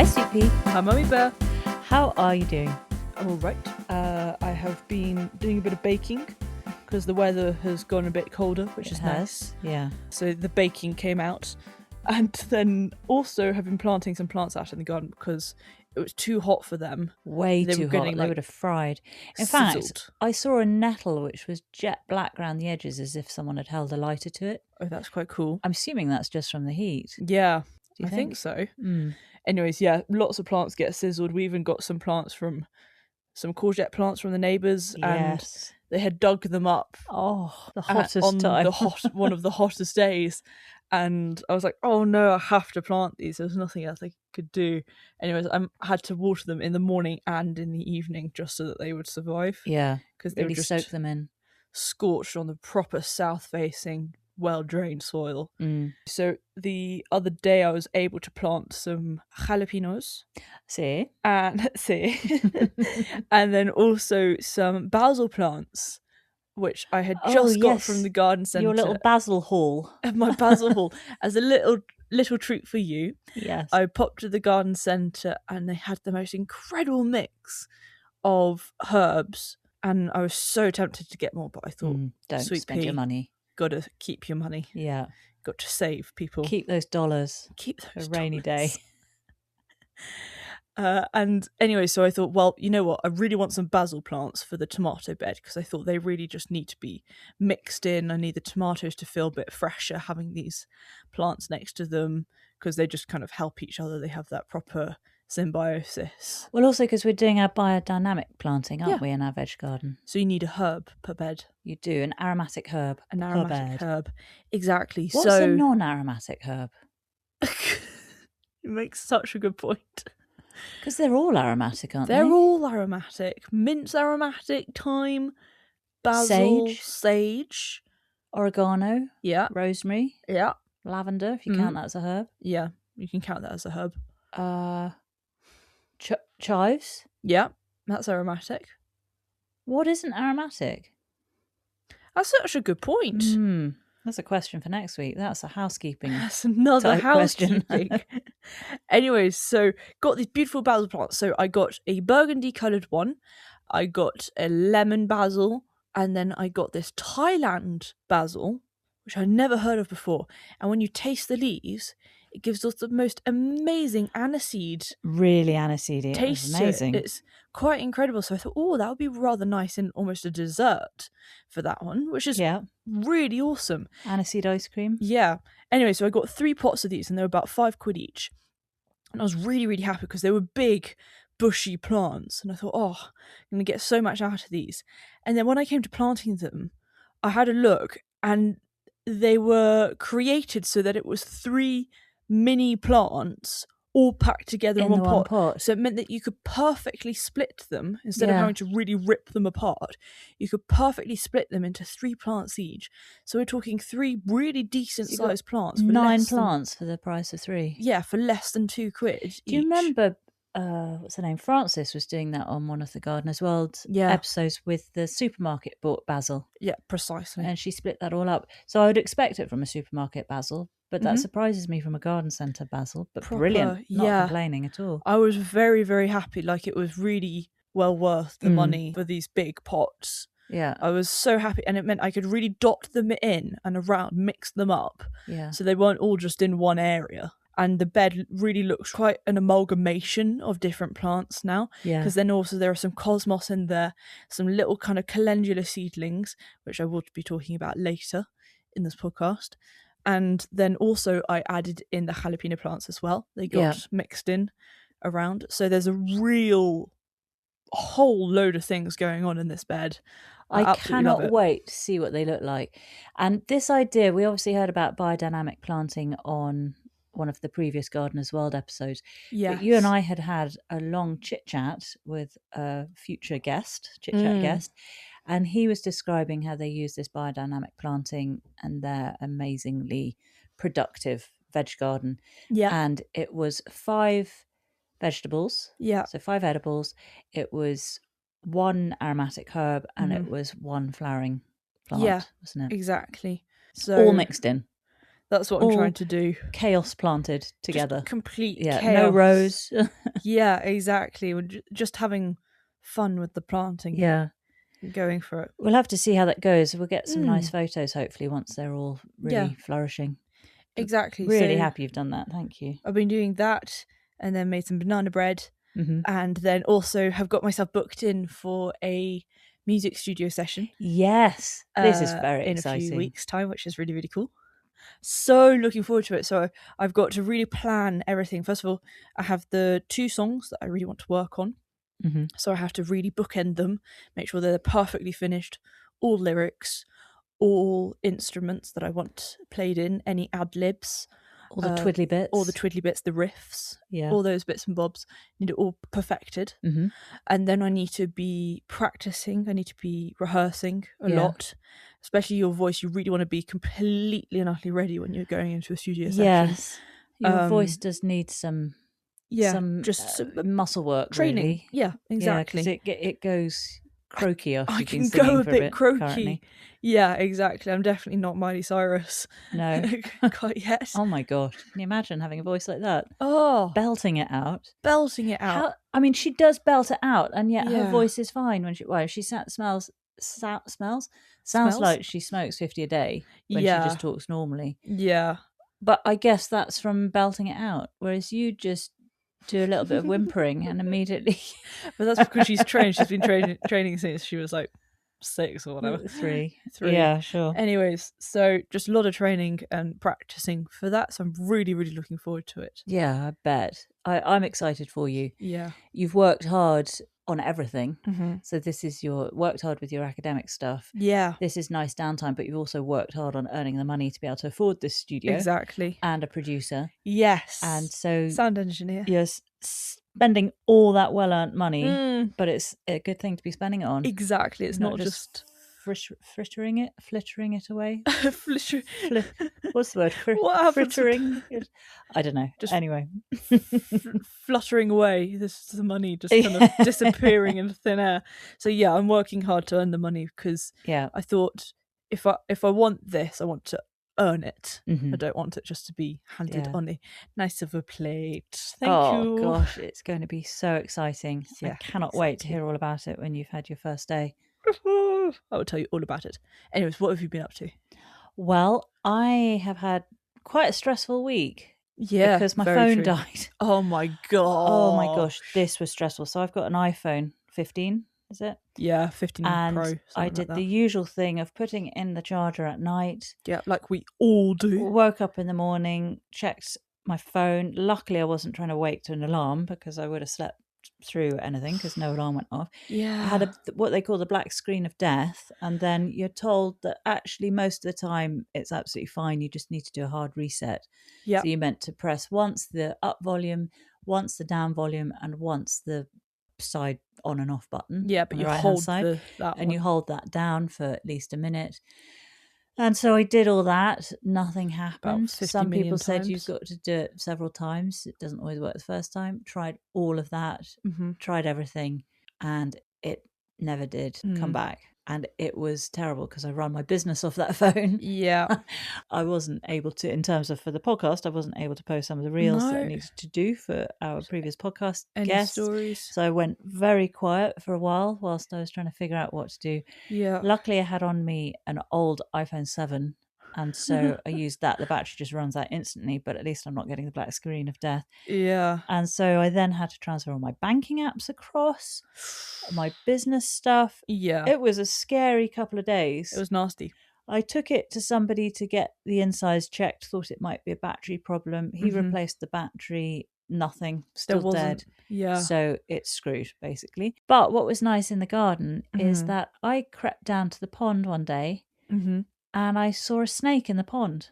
Hi, Soupy. Hi, Mummy Bear. How are you doing? All right. I have been doing a bit of baking because the weather has gone a bit colder, which is nice. Yeah. So the baking came out, and then also have been planting some plants out in the garden because it was too hot for them. Way They too were hot. getting, They like, would have fried. In sizzled. fact, I saw a nettle which was jet black around the edges as if someone had held a lighter to it. Oh, that's quite cool. I'm assuming that's just from the heat. Yeah, Do you I think so. Mm. Anyways, yeah, lots of plants get sizzled. We even got some courgette plants from the neighbours, and Yes. they had dug them up. Oh, the hottest on time. one of the hottest days, and I was like, oh no, I have to plant these. There was nothing else I could do. Anyways, I had to water them in the morning and in the evening just so that they would survive. Yeah, because they really were just soak them in. scorched on the proper south-facing, well-drained soil. So the other day I was able to plant some jalapenos See? and and then also some basil plants, which I had just got from the garden centre. Your little basil haul. My basil haul as a little treat for you. Yes. I popped to the garden centre and they had the most incredible mix of herbs, and I was so tempted to get more, but I thought, don't sweet spend your money. Gotta keep your money. Yeah. Got to save, people. Keep those dollars. Keep those for a rainy day. And anyway, so I thought, well, you know what? I really want some basil plants for the tomato bed because I thought they really just need to be mixed in. I need the tomatoes to feel a bit fresher having these plants next to them because they just kind of help each other. They have that proper symbiosis. Well, also because we're doing our biodynamic planting, aren't we, in our veg garden? So you need a herb per bed. You do, an aromatic herb An per aromatic bed. herb. Exactly. What's a non-aromatic herb? You make such a good point. Because they're all aromatic, aren't they? They're all aromatic. Mint's aromatic, thyme, basil, sage, oregano, yeah, rosemary, yeah, lavender, if you count that as a herb. Yeah, you can count that as a herb. Chives? Yeah, that's aromatic. What isn't aromatic? That's such a good point. That's a question for next week. That's a housekeeping. That's another housekeeping. Anyways, so got these beautiful basil plants. So I got a burgundy coloured one, I got a lemon basil, and then I got this Thailand basil, which I never heard of before. And when you taste the leaves, it gives us the most amazing aniseed. Really aniseedy. Taste. Amazing. It's quite incredible. So I thought, that would be rather nice in almost a dessert for that one, which is really awesome. Aniseed ice cream. Yeah. Anyway, so I got 3 pots of these and they were about £5 each. And I was really, really happy because they were big, bushy plants. And I thought, I'm going to get so much out of these. And then when I came to planting them, I had a look and they were created so that it was 3 mini plants all packed together in one pot. So it meant that you could perfectly split them instead of having to really rip them apart. You could perfectly split them into 3 plants each. So we're talking 3 really decent sized plants. For 9 plants for the price of 3. Yeah, for less than £2 each. Do you remember, what's her name? Frances was doing that on one of the Gardeners World episodes with the supermarket bought basil. Yeah, precisely. And she split that all up. So I would expect it from a supermarket basil. But that surprises me from a garden centre basil. But brilliant. Not complaining at all. I was very, very happy. Like, it was really well worth the money for these big pots. Yeah. I was so happy. And it meant I could really dot them in and around, mix them up. Yeah. So they weren't all just in one area. And the bed really looks quite an amalgamation of different plants now. Yeah. Because then also there are some cosmos in there, some little kind of calendula seedlings, which I will be talking about later in this podcast. And then also I added in the jalapeno plants as well. They got mixed in around. So there's a whole load of things going on in this bed. I cannot wait to see what they look like. And this idea, we obviously heard about biodynamic planting on one of the previous Gardeners World episodes. Yes. But you and I had a long chit-chat with a future guest, guest. And he was describing how they use this biodynamic planting and their amazingly productive veg garden. Yeah. And it was 5 vegetables. Yeah. So 5 edibles. It was 1 aromatic herb and it was 1 flowering plant, wasn't it? Exactly. So all mixed in. That's what I'm trying to do. Chaos planted together. Just complete chaos. No rows. Yeah, exactly. We're just having fun with the planting. Yeah. Going for it. We'll have to see how that goes. We'll get some nice photos, hopefully, once they're all really flourishing. Exactly. Really happy you've done that. Thank you. I've been doing that and then made some banana bread and then also have got myself booked in for a music studio session. Yes. This is very exciting. In a few weeks' time, which is really, really cool. So looking forward to it. So I've got to really plan everything. First of all, I have the 2 songs that I really want to work on. So I have to really bookend them, make sure they're perfectly finished, all lyrics, all instruments that I want played in, any ad-libs. All the twiddly bits. All the twiddly bits, the riffs, all those bits and bobs. Need it all perfected. And then I need to be practicing. I need to be rehearsing a lot. Especially your voice. You really want to be completely and utterly ready when you're going into a studio session. Yes. Your voice does need some muscle work, training. Really. Yeah, exactly. Yeah, because it goes croaky after I you've can been singing go a for bit croaky. Currently. Yeah, exactly. I'm definitely not Miley Cyrus. No. Quite yet. Oh my gosh. Can you imagine having a voice like that? Oh. Belting it out. I mean, she does belt it out, and yet her voice is fine when she sounds like she smokes 50 a day when she just talks normally. Yeah. But I guess that's from belting it out, whereas you just do a little bit of whimpering and immediately. But that's because she's trained. She's been training since she was like 6 or whatever. 3. Yeah, sure. Anyways, so just a lot of training and practicing for that. So I'm really, really looking forward to it. Yeah, I bet. I'm excited for you. Yeah. You've worked hard on everything. So this is worked hard with your academic stuff. Yeah. This is nice downtime, but you've also worked hard on earning the money to be able to afford this studio. Exactly. And a producer. Yes. And so sound engineer. Yes. Spending all that well-earned money, but it's a good thing to be spending it on. Exactly. It's not just frittering it away. What's the word? Frittering? I don't know. Just anyway. Fluttering away. This is the money just kind of disappearing into thin air. So yeah, I'm working hard to earn the money because I thought if I want this, I want to earn it. I don't want it just to be handed on a nice silver plate. Thank you. Oh gosh, it's going to be so exciting. I cannot wait to hear all about it when you've had your first day. I will tell you all about it. Anyways, what have you been up to? Well, I have had quite a stressful week. Yeah, because my phone died. Oh my god. Oh my gosh, this was stressful. So I've got an iPhone 15, is it? Yeah, 15 and Pro. I did the usual thing of putting it in the charger at night. Yeah, like we all do. Woke up in the morning, checked my phone. Luckily, I wasn't trying to wake to an alarm because I would have slept through anything because no alarm went off. Yeah. I had what they call the black screen of death, and then you're told that actually most of the time it's absolutely fine. You just need to do a hard reset. Yeah. So you're meant to press once the up volume, once the down volume, and once the side on and off button. Yeah, but you hold that one. You hold that down for at least a minute. And so I did all that. Nothing happened. Some people said you've got to do it several times. It doesn't always work the first time. Tried all of that. Tried everything. And it never did come back. And it was terrible because I run my business off that phone. Yeah. I wasn't able to, in terms of for the podcast, I wasn't able to post some of the reels that I needed to do for our previous podcast guests. Stories. So I went very quiet for a while whilst I was trying to figure out what to do. Yeah. Luckily, I had on me an old iPhone 7. And so I used that. The battery just runs out instantly, but at least I'm not getting the black screen of death. Yeah. And so I then had to transfer all my banking apps across, my business stuff. Yeah. It was a scary couple of days. It was nasty. I took it to somebody to get the insides checked, thought it might be a battery problem. He replaced the battery, nothing, still dead. Yeah. So it's screwed, basically. But what was nice in the garden is that I crept down to the pond one day and I saw a snake in the pond.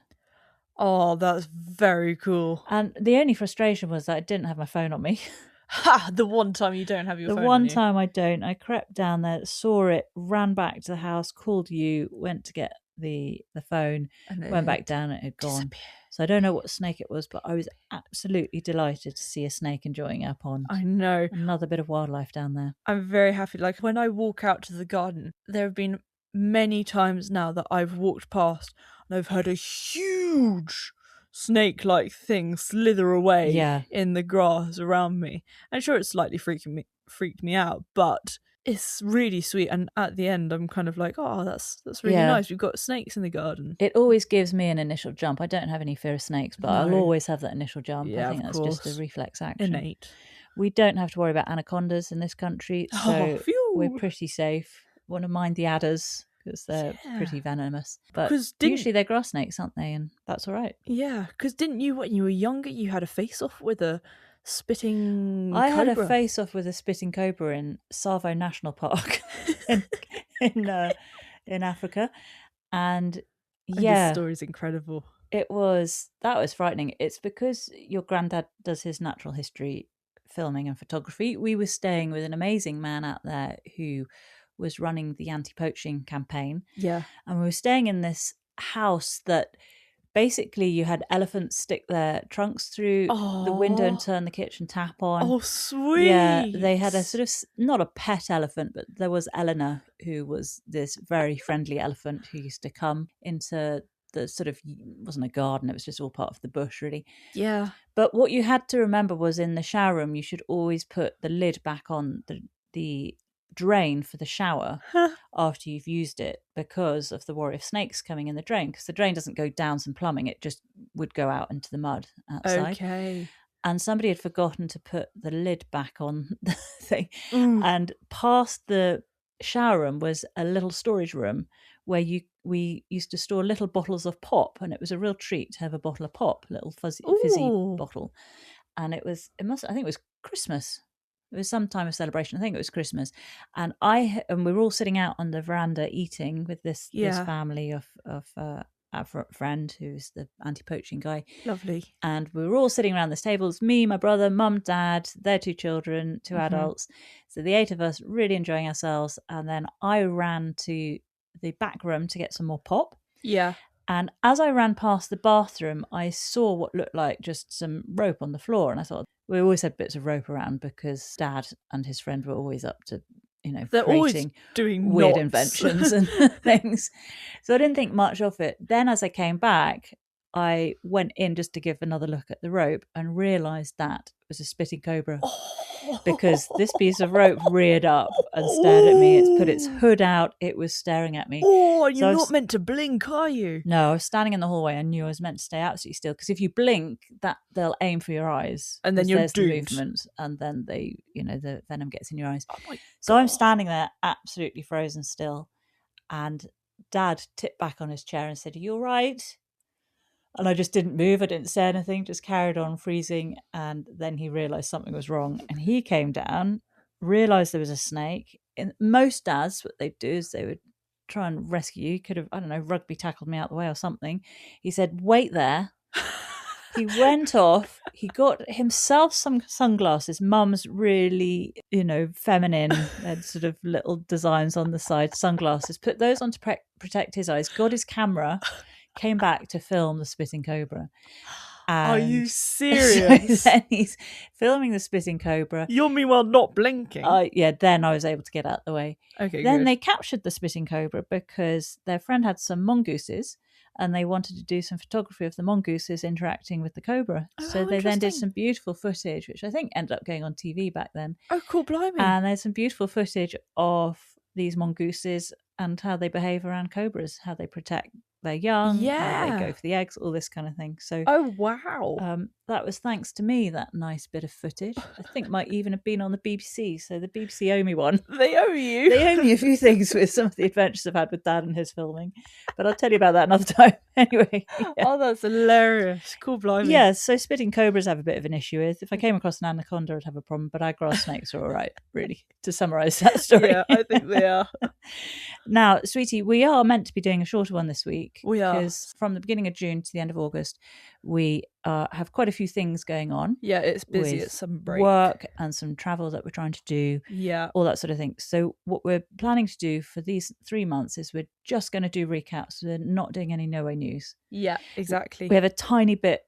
Oh, that's very cool. And the only frustration was that I didn't have my phone on me. Ha! The one time you don't have your phone on you. The one time I don't. I crept down there, saw it, ran back to the house, called you, went to get the phone, went back down, and it had gone. So I don't know what snake it was, but I was absolutely delighted to see a snake enjoying our pond. I know. Another bit of wildlife down there. I'm very happy. Like when I walk out to the garden, there have been many times now that I've walked past and I've heard a huge snake-like thing slither away in the grass around me. And sure, it slightly freaked me out, but it's really sweet. And at the end, I'm kind of like, oh, that's really nice. We've got snakes in the garden. It always gives me an initial jump. I don't have any fear of snakes, but I'll always have that initial jump. Yeah, I think that's just a reflex action. Innate. We don't have to worry about anacondas in this country, so we're pretty safe. Want to mind the adders because they're pretty venomous. But usually they're grass snakes, aren't they? And that's all right. Yeah, because didn't you, when you were younger, you had a face-off with a spitting cobra? I had a face-off with a spitting cobra in Tsavo National Park in Africa. And this story's incredible. That was frightening. It's because your granddad does his natural history filming and photography. We were staying with an amazing man out there who was running the anti-poaching campaign. Yeah. And we were staying in this house that basically you had elephants stick their trunks through the window and turn the kitchen tap on. Oh, sweet. Yeah, they had a sort of, not a pet elephant, but there was Eleanor, who was this very friendly elephant who used to come into the sort of, wasn't a garden, it was just all part of the bush, really. Yeah. But what you had to remember was in the shower room, you should always put the lid back on the drain for the shower after you've used it, because of the worry of snakes coming in the drain, because the drain doesn't go down some plumbing, it just would go out into the mud outside. Okay. And somebody had forgotten to put the lid back on the thing. And past the shower room was a little storage room where we used to store little bottles of pop, and it was a real treat to have a bottle of pop, a little fizzy bottle. And I think it was Christmas. It was some time of celebration. I think it was Christmas. And we were all sitting out on the veranda eating with this family of our friend who's the anti-poaching guy. Lovely. And we were all sitting around this table. It's me, my brother, mum, dad, their 2 children, 2 adults. So the 8 of us really enjoying ourselves. And then I ran to the back room to get some more pop. Yeah. And as I ran past the bathroom, I saw what looked like just some rope on the floor. And I thought, we always had bits of rope around because Dad and his friend were always up to, they're creating always doing weird knots. Inventions and things. So I didn't think much of it. Then as I came back, I went in just to give another look at the rope and realised that it was a spitting cobra. Because this piece of rope reared up and stared at me. It's put its hood out. It was staring at me. Oh, and you're not meant to blink, are you? No, I was standing in the hallway. I knew I was meant to stay absolutely still, because if you blink, they'll aim for your eyes. And then you're there's doomed. The movement, and then the venom gets in your eyes. Oh so I'm standing there absolutely frozen still. And Dad tipped back on his chair and said, "Are you all right?" And I just didn't move. I didn't say anything, just carried on freezing. And then he realised something was wrong. And he came down, realised there was a snake. And most dads, what they'd do is they would try and rescue you. Could have, I don't know, rugby tackled me out the way or something. He said, "Wait there." He went off. He got himself some sunglasses. Mum's really, feminine, had sort of little designs on the side, sunglasses. Put those on to protect his eyes. Got his camera. Came back to film the spitting cobra. And are you serious? So then he's filming the spitting cobra. You're meanwhile not blinking. Then I was able to get out of the way. Okay, then good. They captured the spitting cobra because their friend had some mongooses and they wanted to do some photography of the mongooses interacting with the cobra. So they then did some beautiful footage, which I think ended up going on TV back then. Oh, cool, blimey. And there's some beautiful footage of these mongooses and how they behave around cobras, how they protect their young, how they go for the eggs, all this kind of thing. So oh wow, that was thanks to me, that nice bit of footage. I think might even have been on the BBC, so the BBC owe me one. They owe you. They owe me a few things with some of the adventures I've had with Dad and his filming, but I'll tell you about that another time. Anyway, Oh, that's hilarious. Cool, blimey. Yeah, so spitting cobras have a bit of an issue with. If I came across an anaconda, I'd have a problem, but our grass snakes are all right, really, to summarise that story. Yeah, I think they are. Now, sweetie, we are meant to be doing a shorter one this week. We are. Because from the beginning of June to the end of August, we have quite a few things going on. Yeah, it's busy. It's some break. Work and some travel that we're trying to do. Yeah. All that sort of thing. So what we're planning to do for these 3 months is we're just going to do recaps. We're not doing any No Way News. Yeah, exactly. We have a tiny bit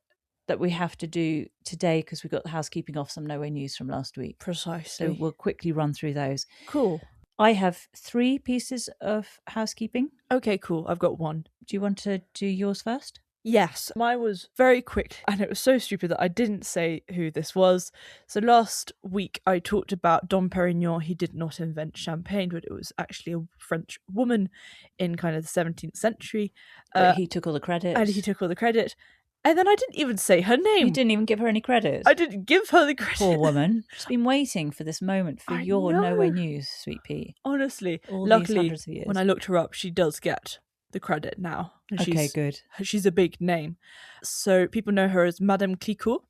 that we have to do today because we got the housekeeping off some No Way News from last week. Precisely. So we'll quickly run through those. Cool. I have 3 pieces of housekeeping. Okay, cool. I've got 1. Do you want to do yours first? Yes, mine was very quick, and it was so stupid that I didn't say who this was. So last week I talked about Dom Perignon. He did not invent champagne, but it was actually a French woman in kind of the 17th century. But he took all the credit. And he took all the credit. And then I didn't even say her name. You didn't even give her any credit. I didn't give her the credit. Poor woman. She's been waiting for this moment for your No Way News, Sweet Pea. Honestly. All luckily, these of years. When I looked her up, she does get the credit now. Okay, good. She's a big name. So people know her as Madame Clicquot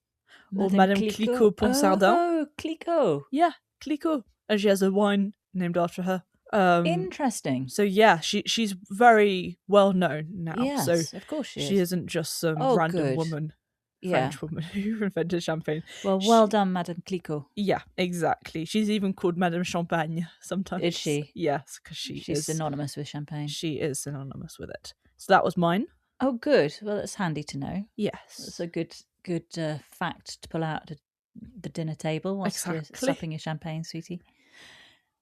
or Madame Clicquot Ponsardin. Oh, Clicquot. Yeah, Clicquot. And she has a wine named after her. Interesting. So yeah, she's very well known now. Yes, so of course she is. She isn't just some random woman, French woman who invented champagne. Well done, Madame Clicquot. Yeah, exactly. She's even called Madame Champagne sometimes. Is she? Yes, because she's synonymous with champagne. She is synonymous with it. So that was mine. Oh, good. Well, that's handy to know. Yes, it's a good fact to pull out at the dinner table whilst you're supping your champagne, sweetie.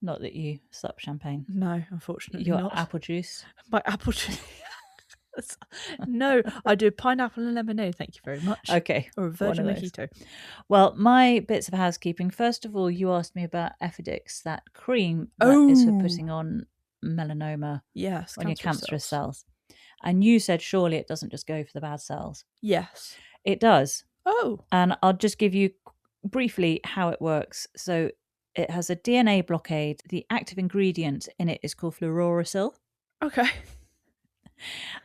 Not that you sup champagne. No, unfortunately Your not. apple juice. My apple juice. No, I do pineapple and lemonade, thank you very much. Okay. Or a virgin mojito. Well, my bits of housekeeping. First of all, you asked me about Efudix, that cream that is for putting on melanoma on your cancerous cells. And you said surely it doesn't just go for the bad cells. Yes. It does. Oh. And I'll just give you briefly how it works. So it has a DNA blockade. The active ingredient in it is called fluorouracil. Okay.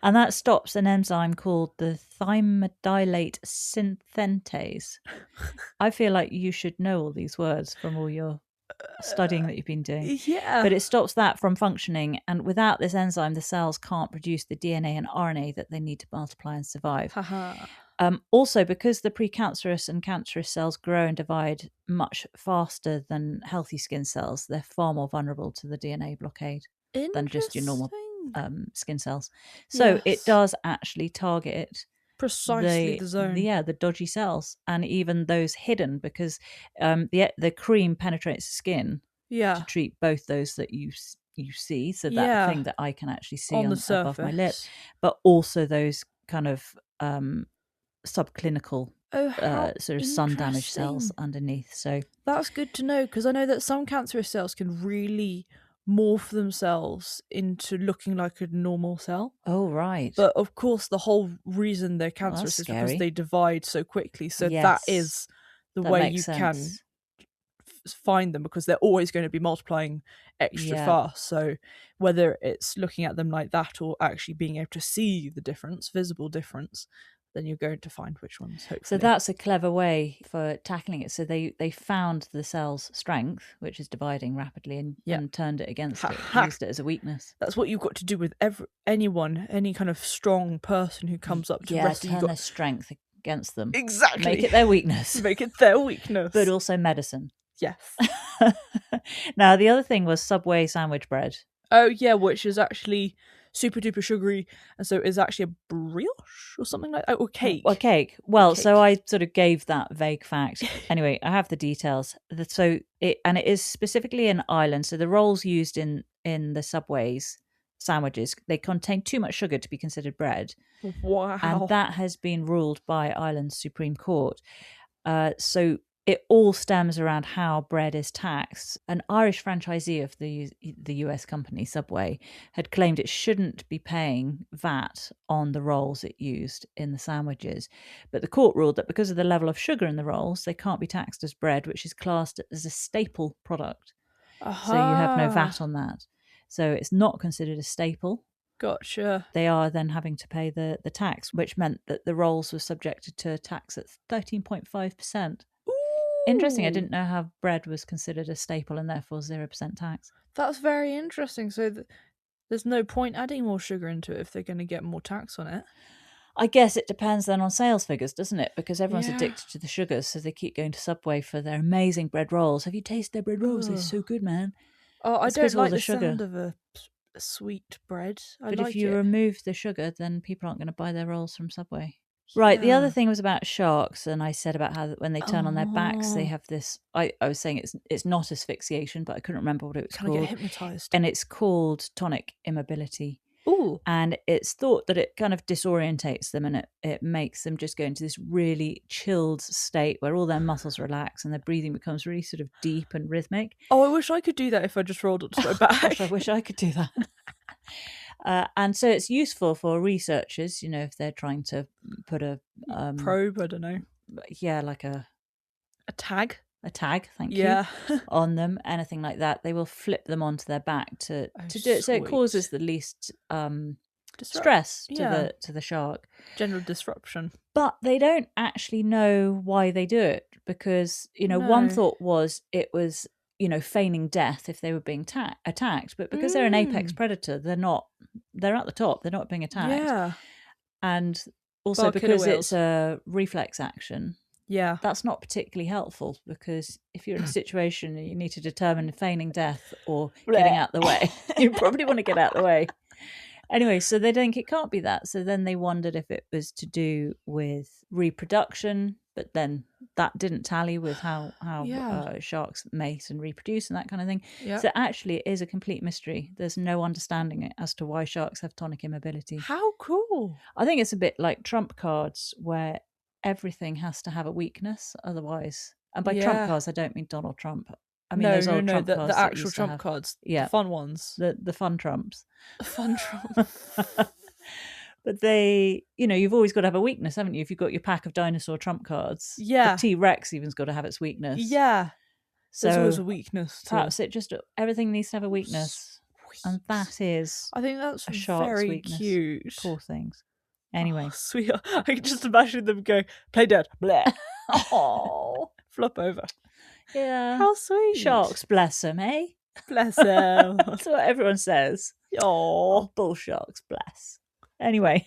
And that stops an enzyme called the thymidylate synthentase. I feel like you should know all these words from all your studying that you've been doing. Yeah. But it stops that from functioning. And without this enzyme, the cells can't produce the DNA and RNA that they need to multiply and survive. Also, because the precancerous and cancerous cells grow and divide much faster than healthy skin cells, they're far more vulnerable to the DNA blockade than just your normal skin cells. So it does actually target precisely the zone. The dodgy cells, and even those hidden, because the cream penetrates the skin to treat both those that you see, so that thing that I can actually see on the above my lip, but also those kind of subclinical sort of sun damaged cells underneath. So that's good to know, because I know that some cancerous cells can really morph themselves into looking like a normal cell. Oh, right. But of course the whole reason they're cancerous is because they divide so quickly. So that is the way you can find them, because they're always going to be multiplying extra fast. So whether it's looking at them like that or actually being able to see the difference, visible difference, then you're going to find which ones, hopefully. So that's a clever way for tackling it. So they found the cell's strength, which is dividing rapidly, and turned it against it, used it as a weakness. That's what you've got to do with anyone, any kind of strong person who comes up to rescue. Turn their strength against them. Exactly. Make it their weakness. Make it their weakness. But also medicine. Yes. Now, the other thing was Subway sandwich bread. Oh, yeah, which is actually super duper sugary, and so it's actually a brioche or something like that, or cake. A cake. Well, so I sort of gave that vague fact. Anyway, I have the details. So it is specifically in Ireland. So the rolls used in the Subway's sandwiches, they contain too much sugar to be considered bread. Wow. And that has been ruled by Ireland's Supreme Court. So it all stems around how bread is taxed. An Irish franchisee of the US company Subway had claimed it shouldn't be paying VAT on the rolls it used in the sandwiches. But the court ruled that because of the level of sugar in the rolls, they can't be taxed as bread, which is classed as a staple product. So you have no VAT on that. So it's not considered a staple. Gotcha. They are then having to pay the tax, which meant that the rolls were subjected to a tax at 13.5%. Interesting. I didn't know how bread was considered a staple and therefore 0% tax. That's very interesting. So there's no point adding more sugar into it if they're going to get more tax on it. I guess it depends then on sales figures, doesn't it? Because everyone's addicted to the sugars, so they keep going to Subway for their amazing bread rolls. Have you tasted their bread rolls? They're so good, man. Oh, I don't like the sound of a sweet bread. But if you remove the sugar, then people aren't going to buy their rolls from Subway. Right. The other thing was about sharks, and I said about how when they turn on their backs, they have this. I was saying it's not asphyxiation, but I couldn't remember what it was called. Get hypnotized, and it's called tonic immobility. Ooh. And it's thought that it kind of disorientates them, and it makes them just go into this really chilled state where all their muscles relax and their breathing becomes really sort of deep and rhythmic. Oh, I wish I could do that if I just rolled onto my back. Gosh, I wish I could do that. And so it's useful for researchers, if they're trying to put a probe, I don't know. Yeah, like a tag. A tag, thank you, on them, anything like that. They will flip them onto their back to do it. So it causes the least stress to the shark. General disruption. But they don't actually know why they do it, because, one thought was it was, feigning death if they were being attacked. But because they're an apex predator, they're at the top. They're not being attacked. Yeah. And also because it's a reflex action. Yeah. That's not particularly helpful, because if you're in a situation and you need to determine feigning death or getting out the way, you probably want to get out the way. Anyway, so they think it can't be that. So then they wondered if it was to do with reproduction, but then that didn't tally with how sharks mate and reproduce and that kind of thing. Yep. So actually it is a complete mystery. There's no understanding as to why sharks have tonic immobility. How cool. I think it's a bit like trump cards, where everything has to have a weakness, otherwise. And by trump cards, I don't mean Donald Trump. I mean those old trump cards, the actual trump cards, the fun ones, the fun trumps, the fun trumps. But they, you've always got to have a weakness, haven't you? If you've got your pack of dinosaur trump cards, the T-Rex even's got to have its weakness. Yeah, so there's always a weakness. Perhaps everything needs to have a weakness, and that is, I think that's a shark's very weakness. Cute. Poor things. Anyway, sweetheart, I can just imagine them go, play dead, bleh. Oh, flop over. Yeah, how sweet. Sharks, bless them, eh? Bless them. That's what everyone says. Oh, bull sharks, bless. Anyway,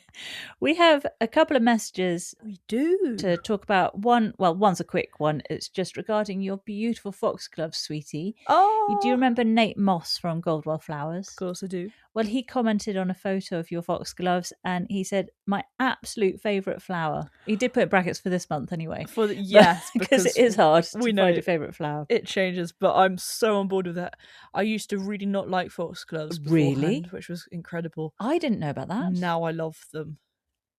we have a couple of messages. We do. To talk about. One's a quick one. It's just regarding your beautiful foxgloves, sweetie. Oh. Do you remember Nate Moss from Goldwell Flowers? Of course I do. Well, he commented on a photo of your foxgloves and he said, my absolute favourite flower. He did put brackets for this month anyway. Yes, because it is hard to find a favourite flower. It changes, but I'm so on board with that. I used to really not like foxgloves beforehand, really? Which was incredible. I didn't know about that. Now I love them.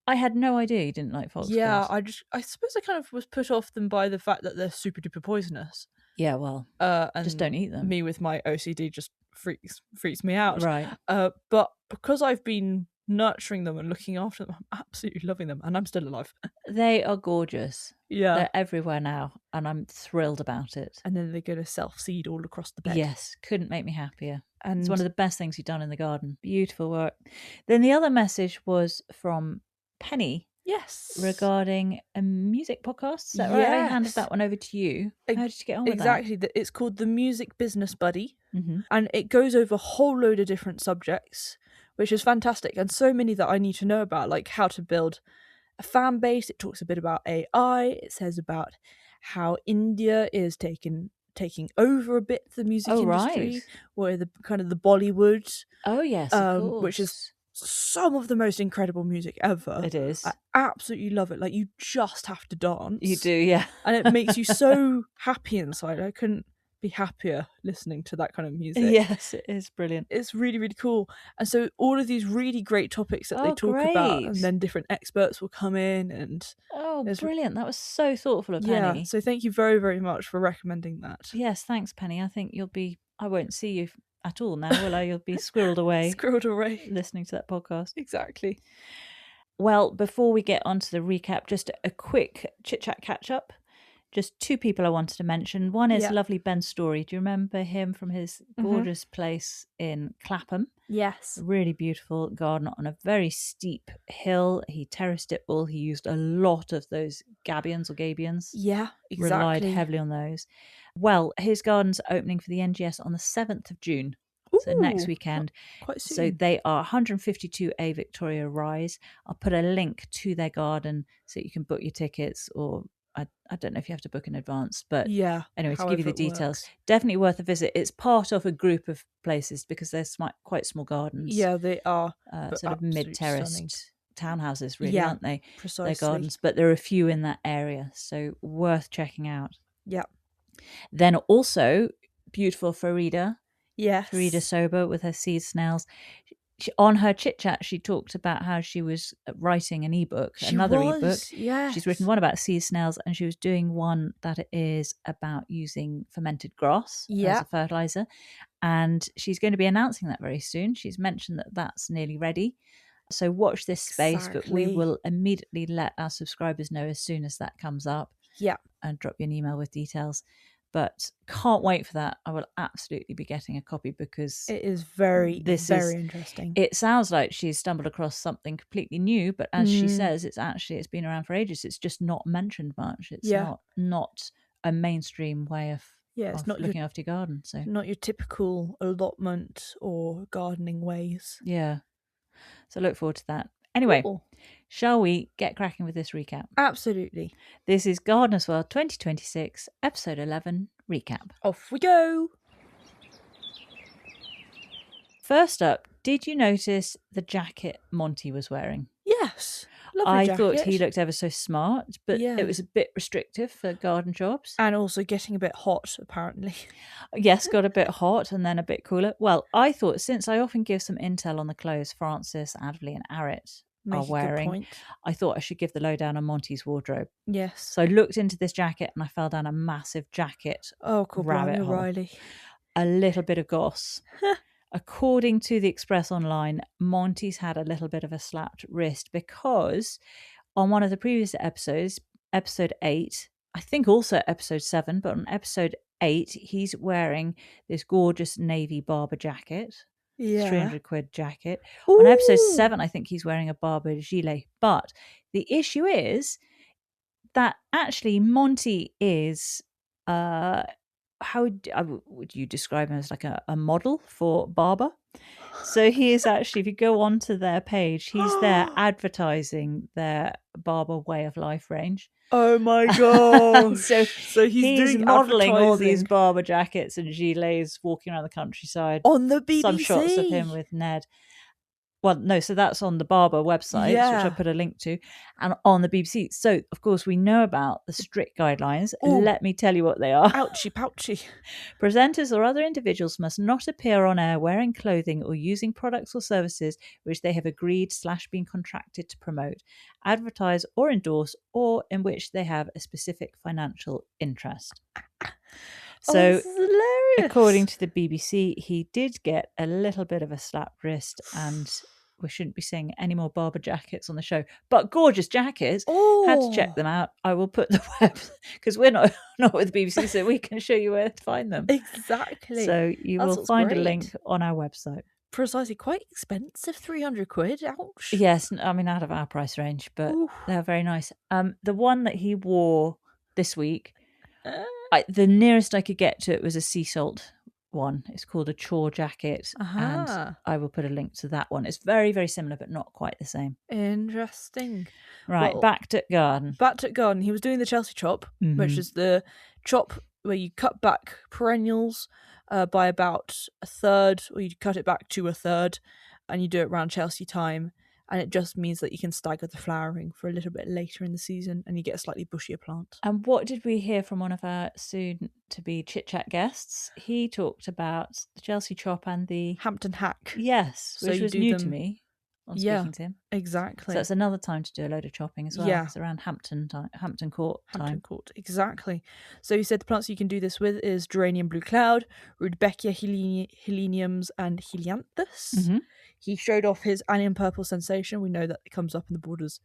I had no idea you didn't like foxgloves. Yeah, I suppose I kind of was put off them by the fact that they're super duper poisonous. Yeah, well, and just don't eat them. Me with my OCD just freaks me out. Right. But because I've been nurturing them and looking after them, I'm absolutely loving them, and I'm still alive. They are gorgeous. Yeah. They're everywhere now, and I'm thrilled about it. And then they're going to self-seed all across the bed. Yes, couldn't make me happier. And it's one of the best things you've done in the garden. Beautiful work. Then the other message was from Penny. Yes. Regarding a music podcast. Is that right? I handed that one over to you. How did you get on with that? Exactly. It's called The Music Business Buddy. Mm-hmm. And it goes over a whole load of different subjects, which is fantastic. And so many that I need to know about, like how to build a fan base. It talks a bit about AI. It says about how India is taking over a bit the music industry. Right. Where the kind of the Bollywood. Oh, yes, of course. Which is some of the most incredible music ever. It is. I absolutely love it. Like, you just have to dance. You do, yeah. And it makes you so happy inside. I couldn't be happier listening to that kind of music. Yes, it is brilliant. It's really, really cool. And so all of these really great topics that they talk about, and then different experts will come in and... Oh, brilliant. That was so thoughtful of Penny. Yeah, so thank you very, very much for recommending that. Yes, thanks, Penny. I think I won't see you at all now, will I? You'll be squirreled away. Squirreled away. Listening to that podcast. Exactly. Well, before we get on to the recap, just a quick chit-chat catch-up. Just two people I wanted to mention. One is lovely Benn Storey. Do you remember him from his gorgeous place in Clapham? Yes. A really beautiful garden on a very steep hill. He terraced it all. He used a lot of those gabions or gabions. Yeah, exactly. Relied heavily on those. Well, his garden's opening for the NGS on the 7th of June. Ooh, so next weekend. Quite soon. So they are 152A Victoria Rise. I'll put a link to their garden so you can book your tickets, or I don't know if you have to book in advance, but anyway, to give you the details, definitely worth a visit. It's part of a group of places because they're quite small gardens. Yeah, they are. Sort of mid-terraced townhouses, really, aren't they? Precisely. Their gardens, but there are a few in that area, so worth checking out. Yeah. Then also beautiful Farida. Yes. Farida Sober with her seed snails. On her chit chat, she talked about how she was writing an ebook, ebook. Yes. She's written one about sea snails, and she was doing one that is about using fermented grass as a fertilizer. And she's going to be announcing that very soon. She's mentioned that that's nearly ready. So watch this space, but we will immediately let our subscribers know as soon as that comes up. Yeah. And drop you an email with details. But can't wait for that. I will absolutely be getting a copy because it is very interesting. It sounds like she's stumbled across something completely new, but as she says, it's been around for ages. It's just not mentioned much. It's not a mainstream way of it's not looking after your garden. So not your typical allotment or gardening ways. Yeah. So look forward to that. Anyway, shall we get cracking with this recap? Absolutely. This is Gardener's World 2026, episode 11, recap. Off we go. First up, did you notice the jacket Monty was wearing? Yes. Lovely jacket. I thought he looked ever so smart, but it was a bit restrictive for garden jobs. And also getting a bit hot, apparently. Yes, got a bit hot and then a bit cooler. Well, I thought, since I often give some intel on the clothes Francis, Adley and Arrett are wearing, I thought I should give the lowdown on Monty's wardrobe. Yes. So I looked into this jacket and I fell down a massive jacket rabbit hole. Riley. A little bit of goss. According to the Express Online, Monty's had a little bit of a slapped wrist because on one of the previous episodes, episode 8, I think also episode 7, but on episode 8, he's wearing this gorgeous navy Barber jacket. Yeah. £300 jacket. Ooh. On episode 7, I think he's wearing a Barber gilet. But the issue is that actually Monty is... how would you describe him as like a model for Barber? So he is actually, if you go onto their page, he's there advertising their Barber Way of Life range. Oh my god! so he's doing modelling all these Barber jackets and gilets, walking around the countryside on the BBC. Some shots of him with Ned. Well, no, so that's on the Barber website, which I put a link to, and on the BBC. So, of course, we know about the strict guidelines. Ooh. Let me tell you what they are. Ouchie pouchy. Presenters or other individuals must not appear on air wearing clothing or using products or services which they have agreed / been contracted to promote, advertise or endorse, or in which they have a specific financial interest. So, this is hilarious. According to the BBC, he did get a little bit of a slapped wrist, and we shouldn't be seeing any more Barber jackets on the show. But gorgeous jackets. Had to check them out. I will put the web, because we're not with the BBC, so we can show you where to find them. Exactly. So you will find a link on our website. Precisely. Quite expensive, £300. Ouch. Yes, I mean, out of our price range, but they're very nice. The one that he wore this week, the nearest I could get to it was a sea salt one. It's called a chore jacket, and I will put a link to that one. It's very, very similar, but not quite the same. Interesting. Right, well, back to garden. He was doing the Chelsea chop, which is the chop where you cut back perennials by about a third, or you cut it back to a third, and you do it around Chelsea time. And it just means that you can stagger the flowering for a little bit later in the season, and you get a slightly bushier plant. And what did we hear from one of our soon-to-be chit-chat guests? He talked about the Chelsea chop and the Hampton hack. Yes, which was new to me on speaking to him. Exactly. So that's another time to do a load of chopping as well. Yeah. It's around Hampton Court time. Hampton Court, exactly. So you said the plants you can do this with is Geranium Blue Cloud, Rudbeckia Heleniums, and Helianthus. Mm-hmm. He showed off his Alien Purple Sensation. We know that it comes up in the borders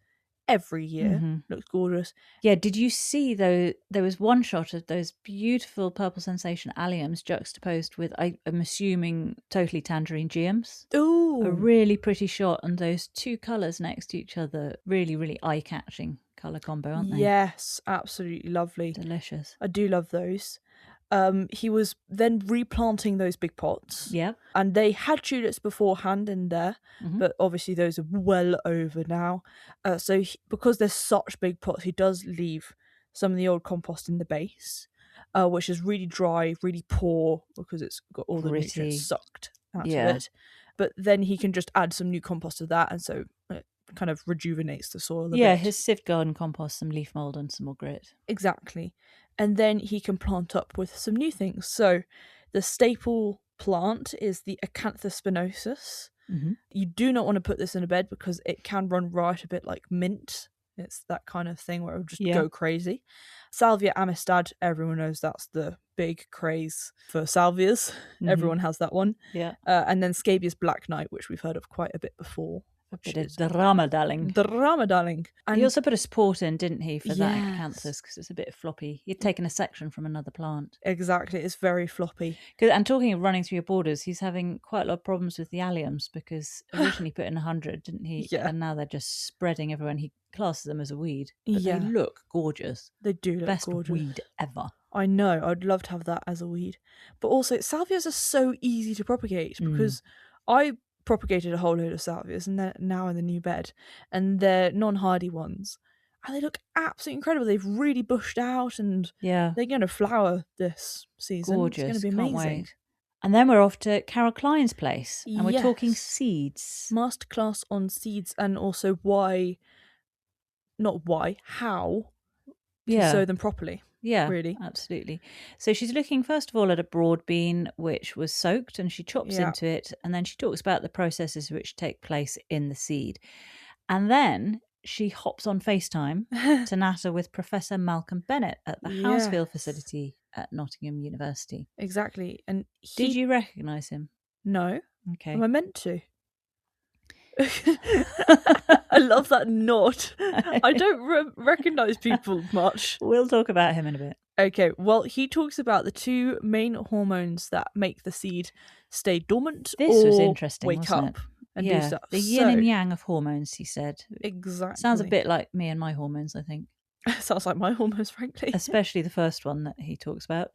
every year. Mm-hmm. Looks gorgeous. Yeah, did you see, though, there was one shot of those beautiful Purple Sensation alliums juxtaposed with, I'm assuming, totally tangerine geums. Ooh. A really pretty shot, and those two colours next to each other, really, really eye-catching colour combo, aren't they? Yes, absolutely lovely. Delicious. I do love those. He was then replanting those big pots. Yeah. And they had tulips beforehand in there, but obviously those are well over now. Because they're such big pots, he does leave some of the old compost in the base, which is really dry, really poor, because it's got all the nutrients sucked out of it. But then he can just add some new compost to that, and so it kind of rejuvenates the soil a bit. Yeah, his sieved garden compost, some leaf mould and some more grit. Exactly. And then he can plant up with some new things. So the staple plant is the Acanthus spinosus. Mm-hmm. You do not want to put this in a bed because it can run right a bit like mint. It's that kind of thing where it will just go crazy. Salvia amistad, everyone knows that's the big craze for salvias. Mm-hmm. Everyone has that one. Yeah. And then scabious black knight, which we've heard of quite a bit before. A bit of drama, darling. And he also put a support in, didn't he, for that acanthus, because it's a bit floppy. He'd taken a section from another plant. Exactly, it's very floppy. And talking of running through your borders, he's having quite a lot of problems with the alliums, because originally he put in 100, didn't he? Yeah. And now they're just spreading everywhere, and he classes them as a weed. But they look gorgeous. They do look Best gorgeous. weed ever. I know, I'd love to have that as a weed. But also, salvias are so easy to propagate, because I propagated a whole load of salvias and they're now in the new bed, and they're non-hardy ones, and they look absolutely incredible. They've really bushed out, and they're going to flower this season. Gorgeous. It's going to be amazing. Can't wait. And then we're off to Carol Klein's place, and we're talking seeds. Masterclass on seeds, and also how to sow them properly. Yeah, really. Absolutely. So she's looking first of all at a broad bean which was soaked, and she chops into it, and then she talks about the processes which take place in the seed. And then she hops on FaceTime to natter with Professor Malcolm Bennett at the Hounsfield Facility at Nottingham University. Exactly. And did you recognise him? No. Okay. Am I meant to? I love that nod. I don't recognise people much. We'll talk about him in a bit. Okay, well, he talks about the two main hormones that make the seed stay dormant was interesting, wake up and do stuff. The yin and yang of hormones, he said. Exactly. Sounds a bit like me and my hormones, I think. Sounds like my hormones, frankly. Especially the first one that he talks about.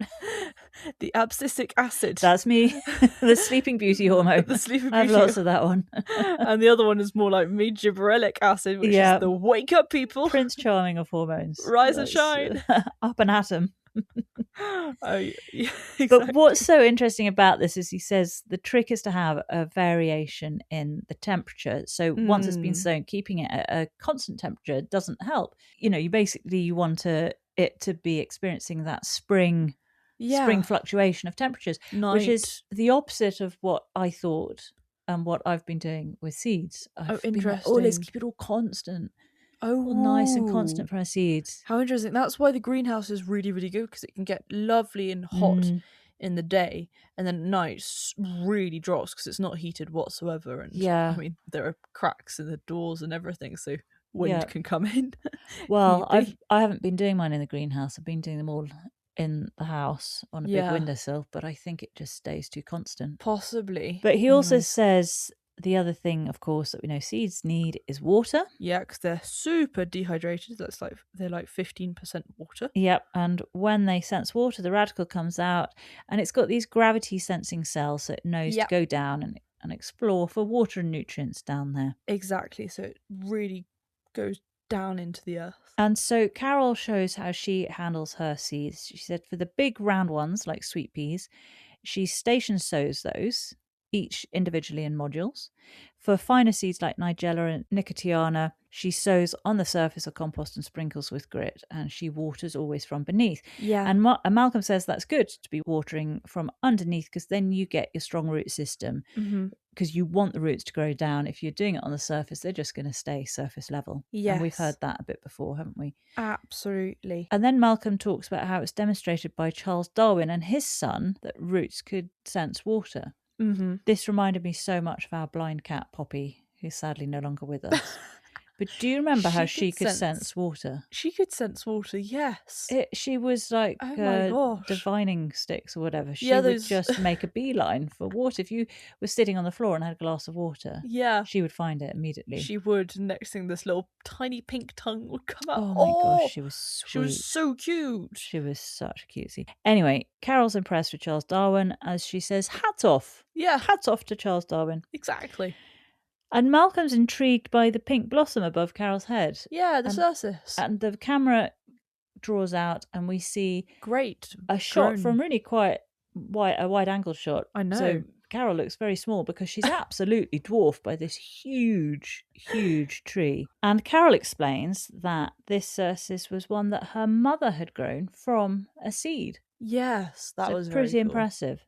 The abscisic acid. That's me. The sleeping beauty hormone. The sleeping beauty. I have lots of that one. And the other one is more like me, gibberellic acid, which is the wake up people. Prince Charming of hormones. Rise and shine. Up and at 'em. Exactly. But what's so interesting about this is he says the trick is to have a variation in the temperature. So once it's been sown, keeping it at a constant temperature doesn't help. You want it to be experiencing that spring fluctuation of temperatures, which is the opposite of what I thought and what I've been doing with seeds. Interesting. Let's keep it all constant. All nice and constant for our seeds. How interesting. That's why the greenhouse is really, really good, because it can get lovely and hot in the day, and then at night really drops because it's not heated whatsoever. And I mean, there are cracks in the doors and everything, so wind can come in. Well, I haven't been doing mine in the greenhouse. I've been doing them all in the house on a big windowsill, but I think it just stays too constant. Possibly. But he also says the other thing, of course, that we know seeds need is water. Yeah, because they're super dehydrated. They're like 15% water. Yep, and when they sense water, the radical comes out, and it's got these gravity sensing cells, so it knows to go down and explore for water and nutrients down there. Exactly, so it really goes down into the earth. And so Carol shows how she handles her seeds. She said for the big round ones, like sweet peas, she station sows those, each individually in modules. For finer seeds like Nigella and Nicotiana, she sows on the surface of compost and sprinkles with grit, and she waters always from beneath. Yeah. And Malcolm says that's good to be watering from underneath, because then you get your strong root system, because you want the roots to grow down. If you're doing it on the surface, they're just going to stay surface level. Yes. And we've heard that a bit before, haven't we? Absolutely. And then Malcolm talks about how it's demonstrated by Charles Darwin and his son that roots could sense water. This reminded me so much of our blind cat Poppy, who's sadly no longer with us. But do you remember how she could sense water? She could sense water, yes. She was like divining sticks or whatever. She would just make a beeline for water. If you were sitting on the floor and had a glass of water, she would find it immediately. She would. Next thing, this little tiny pink tongue would come out. Oh my gosh, she was sweet. She was so cute. She was such a cutie. Anyway, Carol's impressed with Charles Darwin, as she says, hats off. Yeah. Hats off to Charles Darwin. Exactly. And Malcolm's intrigued by the pink blossom above Carol's head. Yeah, the cercis. And the camera draws out and we see a shot from really quite a wide angle shot. I know. So Carol looks very small because she's absolutely dwarfed by this huge, huge tree. And Carol explains that this cercis was one that her mother had grown from a seed. Yes, that was pretty very cool. Impressive.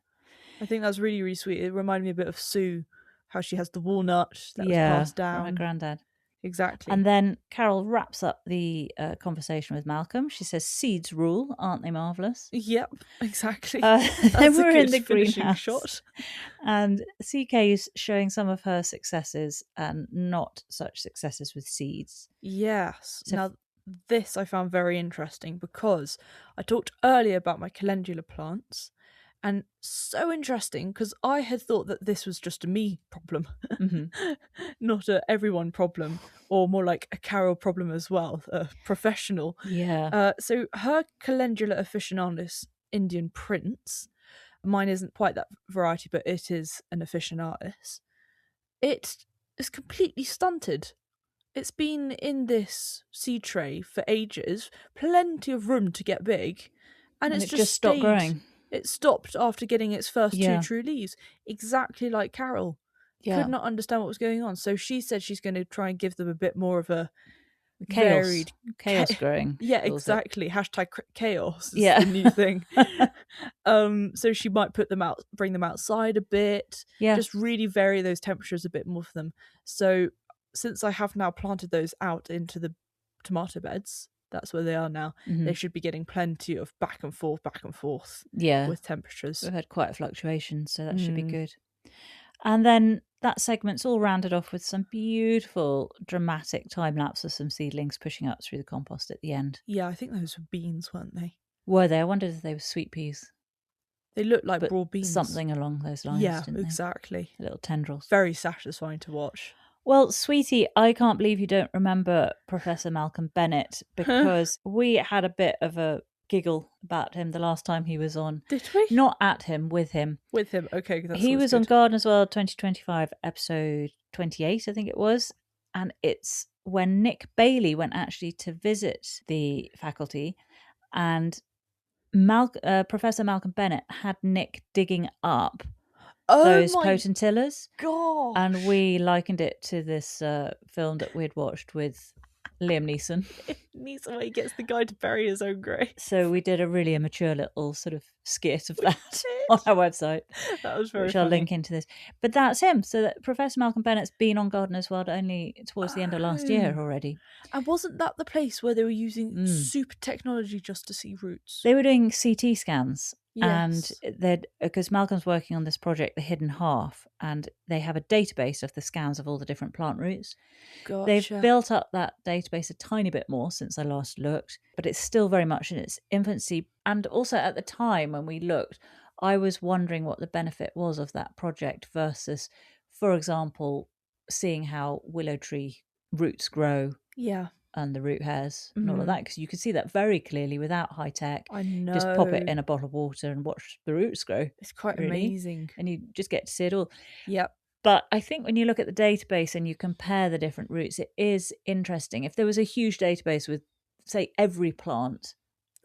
I think that's really, really sweet. It reminded me a bit of Sue, how she has the walnut that was passed down. From her granddad. Exactly. And then Carol wraps up the conversation with Malcolm. She says, "Seeds rule, aren't they marvellous?" Yep, exactly. Then we're in the greenhouse. Shot. And CK's showing some of her successes and not such successes with seeds. Yes. So now, this I found very interesting because I talked earlier about my calendula plants. And so interesting because I had thought that this was just a me problem, not a everyone problem, or more like a Carol problem as well, a professional. Yeah. So her Calendula officinalis Indian Prince, mine isn't quite that variety, but it is an officinalis. It is completely stunted. It's been in this seed tray for ages, plenty of room to get big, and it's just stopped growing. It stopped after getting its first 2 true leaves, exactly like Carol. Could not understand what was going on. So she said she's going to try and give them a bit more of a varied chaos growing. Yeah, exactly. #chaos is the new thing. So she might bring them outside a bit. Just really vary those temperatures a bit more for them. So since I have now planted those out into the tomato beds, that's where they are now. They should be getting plenty of back and forth with temperatures. We've had quite a fluctuation, so that should be good. And then that segment's all rounded off with some beautiful dramatic time lapse of some seedlings pushing up through the compost at the end. Yeah, I think those were beans, weren't they? Were they? I wondered if they were sweet peas. They looked like broad beans. Something along those lines, didn't they? Exactly. Little tendrils. Very satisfying to watch. Well, sweetie, I can't believe you don't remember Professor Malcolm Bennett, because we had a bit of a giggle about him the last time he was on. Did we? Not at him, with him. With him, okay. He was on Gardener's World 2025, episode 28, I think it was. And it's when Nick Bailey went actually to visit the faculty, and Professor Malcolm Bennett had Nick digging up those potentillas. Gosh. And we likened it to this film that we'd watched with Liam Neeson. He gets the guy to bury his own grave. So we did a really immature little sort of skit of that on our website. That was very which funny. I'll link into this. But that's him. So that Professor Malcolm Bennett's been on Gardener's World only towards the end of last year already. And wasn't that the place where they were using super technology just to see roots? They were doing CT scans. Yes. And because Malcolm's working on this project, The Hidden Half, and they have a database of the scans of all the different plant roots. Gotcha. They've built up that database a tiny bit more since I last looked, but it's still very much in its infancy. And also at the time when we looked, I was wondering what the benefit was of that project versus, for example, seeing how willow tree roots grow. Yeah. And the root hairs and all of that, because you can see that very clearly without high tech. I know. Just pop it in a bottle of water and watch the roots grow. It's quite amazing. And you just get to see it all. Yep. But I think when you look at the database and you compare the different roots, it is interesting. If there was a huge database with, say, every plant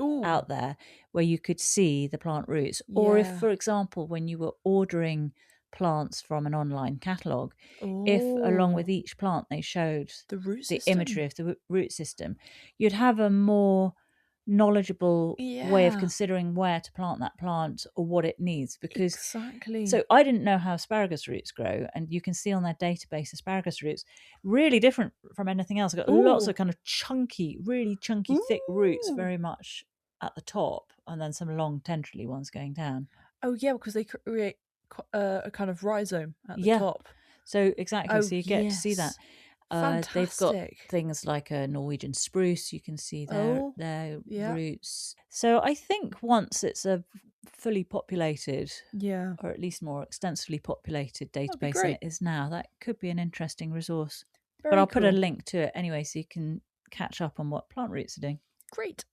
out there where you could see the plant roots, or if, for example, when you were ordering plants from an online catalogue, if along with each plant they showed the imagery of the root system, you'd have a more knowledgeable way of considering where to plant that plant or what it needs. Because so I didn't know how asparagus roots grow, and you can see on their database asparagus roots really different from anything else. I've got lots of kind of really chunky thick roots very much at the top, and then some long tendrily ones going down. Oh yeah, because they create a kind of rhizome at the top. So exactly, so you get to see that. They've got things like a Norwegian spruce. You can see their roots. So I think once it's a fully populated, or at least more extensively populated database than it is now, that could be an interesting resource. But I'll put a link to it anyway, so you can catch up on what plant roots are doing. Great.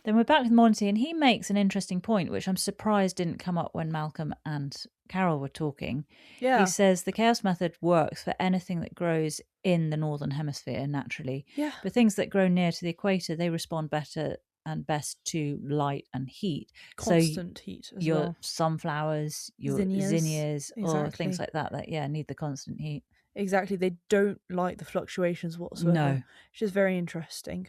Then we're back with Monty, and he makes an interesting point, which I'm surprised didn't come up when Malcolm and Carol were talking. Yeah. He says the chaos method works for anything that grows in the northern hemisphere naturally. Yeah. But things that grow near to the equator, they respond better and best to light and heat. Constant heat as your well. Sunflowers, your zinnias, or things like that need the constant heat. Exactly. They don't like the fluctuations whatsoever. No. Which is very interesting.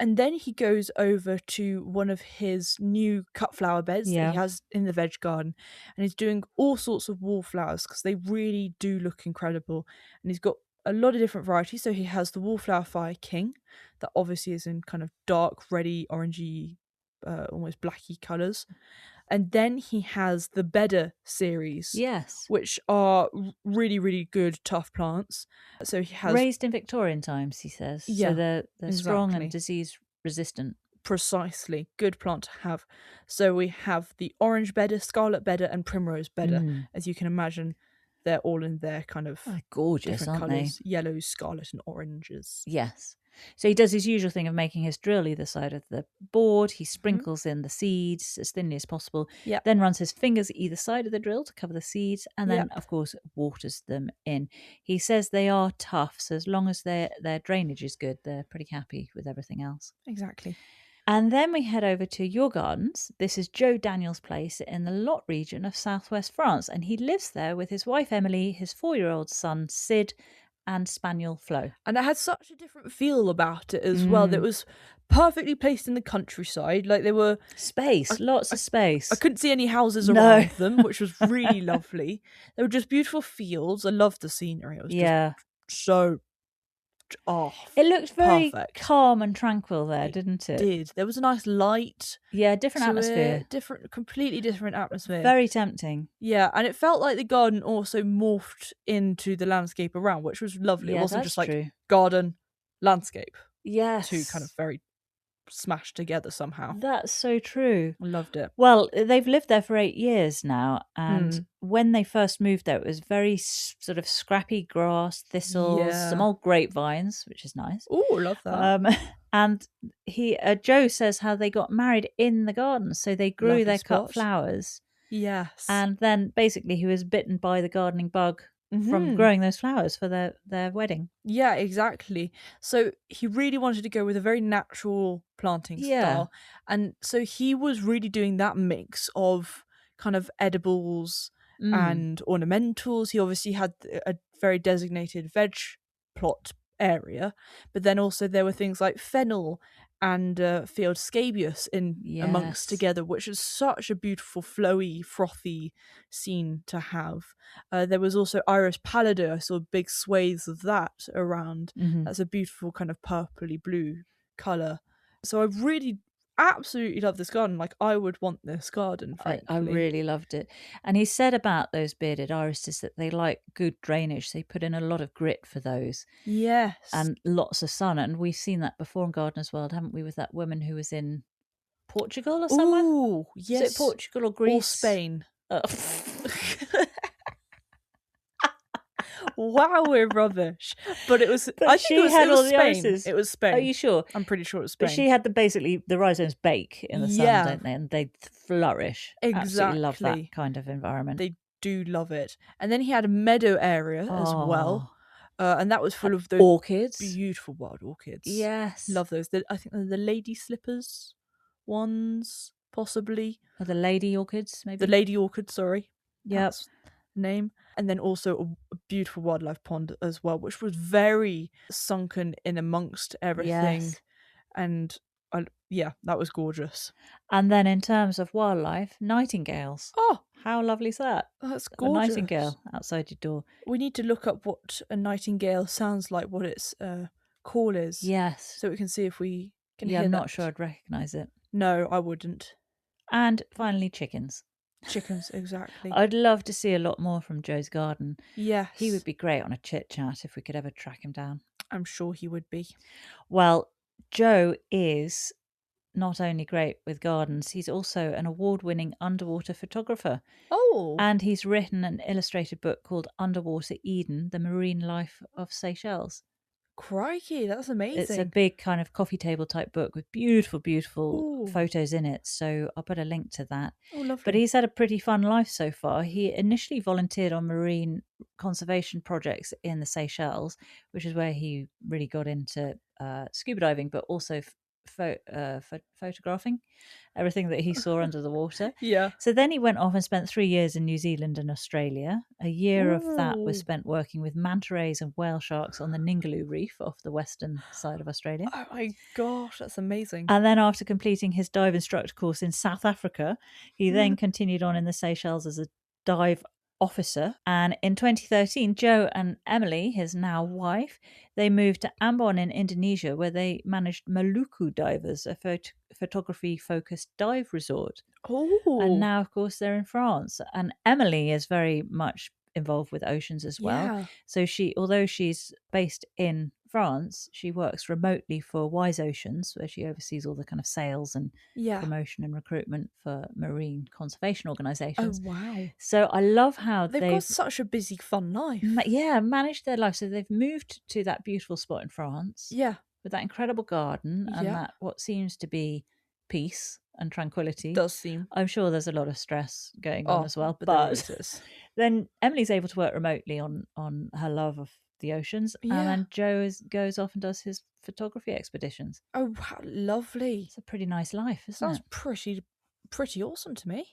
And then he goes over to one of his new cut flower beds that he has in the veg garden, and he's doing all sorts of wallflowers because they really do look incredible. And he's got a lot of different varieties. So he has the Wallflower Fire King, that obviously is in kind of dark, reddy, orangey, almost blacky colours. And then he has the Bedder series, which are really, really good, tough plants. So he has raised in Victorian times, he says. So they're strong and disease resistant. Precisely, good plant to have. So we have the orange bedder, scarlet bedder, and primrose bedder. As you can imagine, they're all in their kind of gorgeous, different aren't colours, yellows, scarlet, and oranges. Yes. So he does his usual thing of making his drill either side of the board. He sprinkles in the seeds as thinly as possible, then runs his fingers either side of the drill to cover the seeds, and then, of course, waters them in. He says they are tough, so as long as their drainage is good, they're pretty happy with everything else. Exactly. And then we head over to your gardens. This is Joe Daniel's place in the Lot region of southwest France, and he lives there with his wife Emily, his 4-year-old son Sid, and spaniel Flo. And it had such a different feel about it as well. That was perfectly placed in the countryside. Like, they were lots of space. I couldn't see any houses around them, which was really lovely. They were just beautiful fields. I loved the scenery. It was just so it looked very calm and tranquil there, didn't it? It did. There was a nice light. Yeah, different atmosphere. Completely different atmosphere. Very tempting. Yeah, and it felt like the garden also morphed into the landscape around, which was lovely. Yeah, it wasn't just like true. garden, landscape. Yes. Two kind of very smashed together somehow. That's so true. I loved it. Well, they've lived there for 8 years now, and when they first moved there, it was very sort of scrappy grass, thistles, some old grapevines, which is nice. Oh, love that. And Joe says how they got married in the garden, so they grew their cut flowers. Yes. And then basically he was bitten by the gardening bug from growing those flowers for their wedding. Yeah, exactly. So he really wanted to go with a very natural planting style. And so he was really doing that mix of kind of edibles and ornamentals. He obviously had a very designated veg plot area, but then also there were things like fennel and field scabious amongst together, which is such a beautiful, flowy, frothy scene to have. There was also iris pallida. I saw big swathes of that around. That's a beautiful kind of purpley blue colour. So I really absolutely love this garden. Like, I would want this garden, frankly. I really loved it. And he said about those bearded irises that they like good drainage. They put in a lot of grit for those. Yes. And lots of sun. And we've seen that before in Gardeners World, haven't we, with that woman who was in Portugal or somewhere? Oh, yes. Is it Portugal or Greece? Or Spain. Wow, we're rubbish. But it was. I think it was Spain. Irises. It was Spain. Are you sure? I'm pretty sure it was Spain. But she had basically the rhizomes bake in the sun, don't they? And they flourish. Exactly. Absolutely love that kind of environment. They do love it. And then he had a meadow area as well. And that was full of those orchids, beautiful wild orchids. Yes, love those. I think they're the lady slippers ones, possibly. Or the lady orchids, maybe. The lady orchid, sorry. Yep. That's the name. And then also a beautiful wildlife pond as well, which was very sunken in amongst everything. Yes. And that was gorgeous. And then in terms of wildlife, nightingales. Oh, how lovely is that? That's gorgeous. A nightingale outside your door. We need to look up what a nightingale sounds like, what its call is. Yes. So we can see if we can hear I'm that. not sure I'd recognise it. No, I wouldn't. And finally, chickens. Chickens, exactly. I'd love to see a lot more from Joe's garden. Yes. He would be great on a chit-chat if we could ever track him down. I'm sure he would be. Well, Joe is not only great with gardens, he's also an award-winning underwater photographer. Oh. And he's written an illustrated book called Underwater Eden, The Marine Life of Seychelles. Crikey, that's amazing. It's a big kind of coffee table type book with beautiful photos in it. So I'll put a link to that. Oh, lovely. But he's had a pretty fun life so far. He initially volunteered on marine conservation projects in the Seychelles, which is where he really got into scuba diving, but also photographing everything that he saw under the water. Yeah. So then he went off and spent 3 years in New Zealand and Australia. A year of that was spent working with manta rays and whale sharks on the Ningaloo Reef off the western side of Australia. Oh my gosh, that's amazing. And then after completing his dive instructor course in South Africa, he then continued on in the Seychelles as a dive officer. And in 2013, Joe and Emily, his now wife, they moved to Ambon in Indonesia, where they managed Maluku Divers, a photography-focused dive resort. Oh. And now, of course, they're in France. And Emily is very much involved with oceans as well. Yeah. So although she's based in France, she works remotely for Wise Oceans, where she oversees all the kind of sales and promotion and recruitment for marine conservation organisations. Oh, wow. So I love how they've got such a busy, fun life. Managed their life. So they've moved to that beautiful spot in France. Yeah. With that incredible garden and that what seems to be peace and tranquility. Does seem. I'm sure there's a lot of stress going on as well. But then Emily's able to work remotely on her love of the oceans. And then Joe goes off and does his photography expeditions. Oh, wow, lovely. It's a pretty nice life, isn't Sounds pretty awesome to me.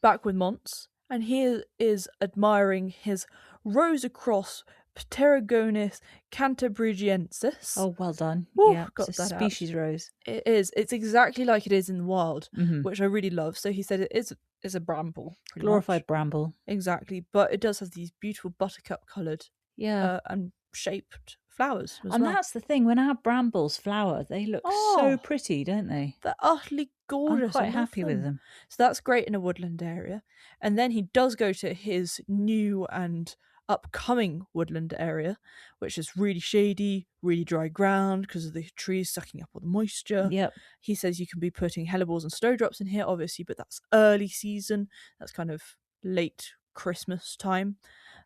Back with Monts, and he is admiring his Rosa Cross Pterogonus cantabrigiensis. Oh, well done. Ooh, yeah, got it's a that species out. rose. It is. It's exactly like it is in the wild, which I really love. So he said it is a bramble. Glorified bramble. Exactly. But it does have these beautiful buttercup coloured and shaped flowers as and well. That's the thing. When our brambles flower, they look so pretty, don't they? They're utterly gorgeous. I'm quite happy with them. So that's great in a woodland area. And then he does go to his new and upcoming woodland area, which is really shady, really dry ground because of the trees sucking up all the moisture. Yep. He says you can be putting hellebores and snowdrops in here, obviously, but that's early season. That's kind of late Christmas time.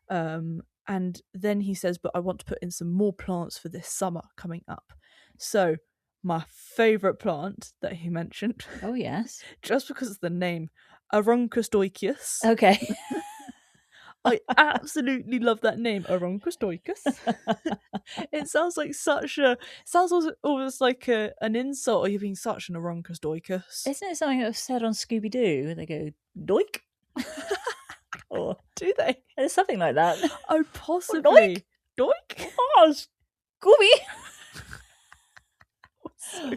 And then he says, but I want to put in some more plants for this summer coming up. So my favourite plant that he mentioned. Oh, yes. Just because of the name, Aronchostoichus. Okay. I absolutely love that name, Aronchostoichus. It sounds like sounds almost like an insult, or you're being such an Aronchostoichus. Isn't it something that was said on Scooby-Doo where they go, doink? Or do they? It's something like that. Oh, possibly. Doink? Oh, Scooby!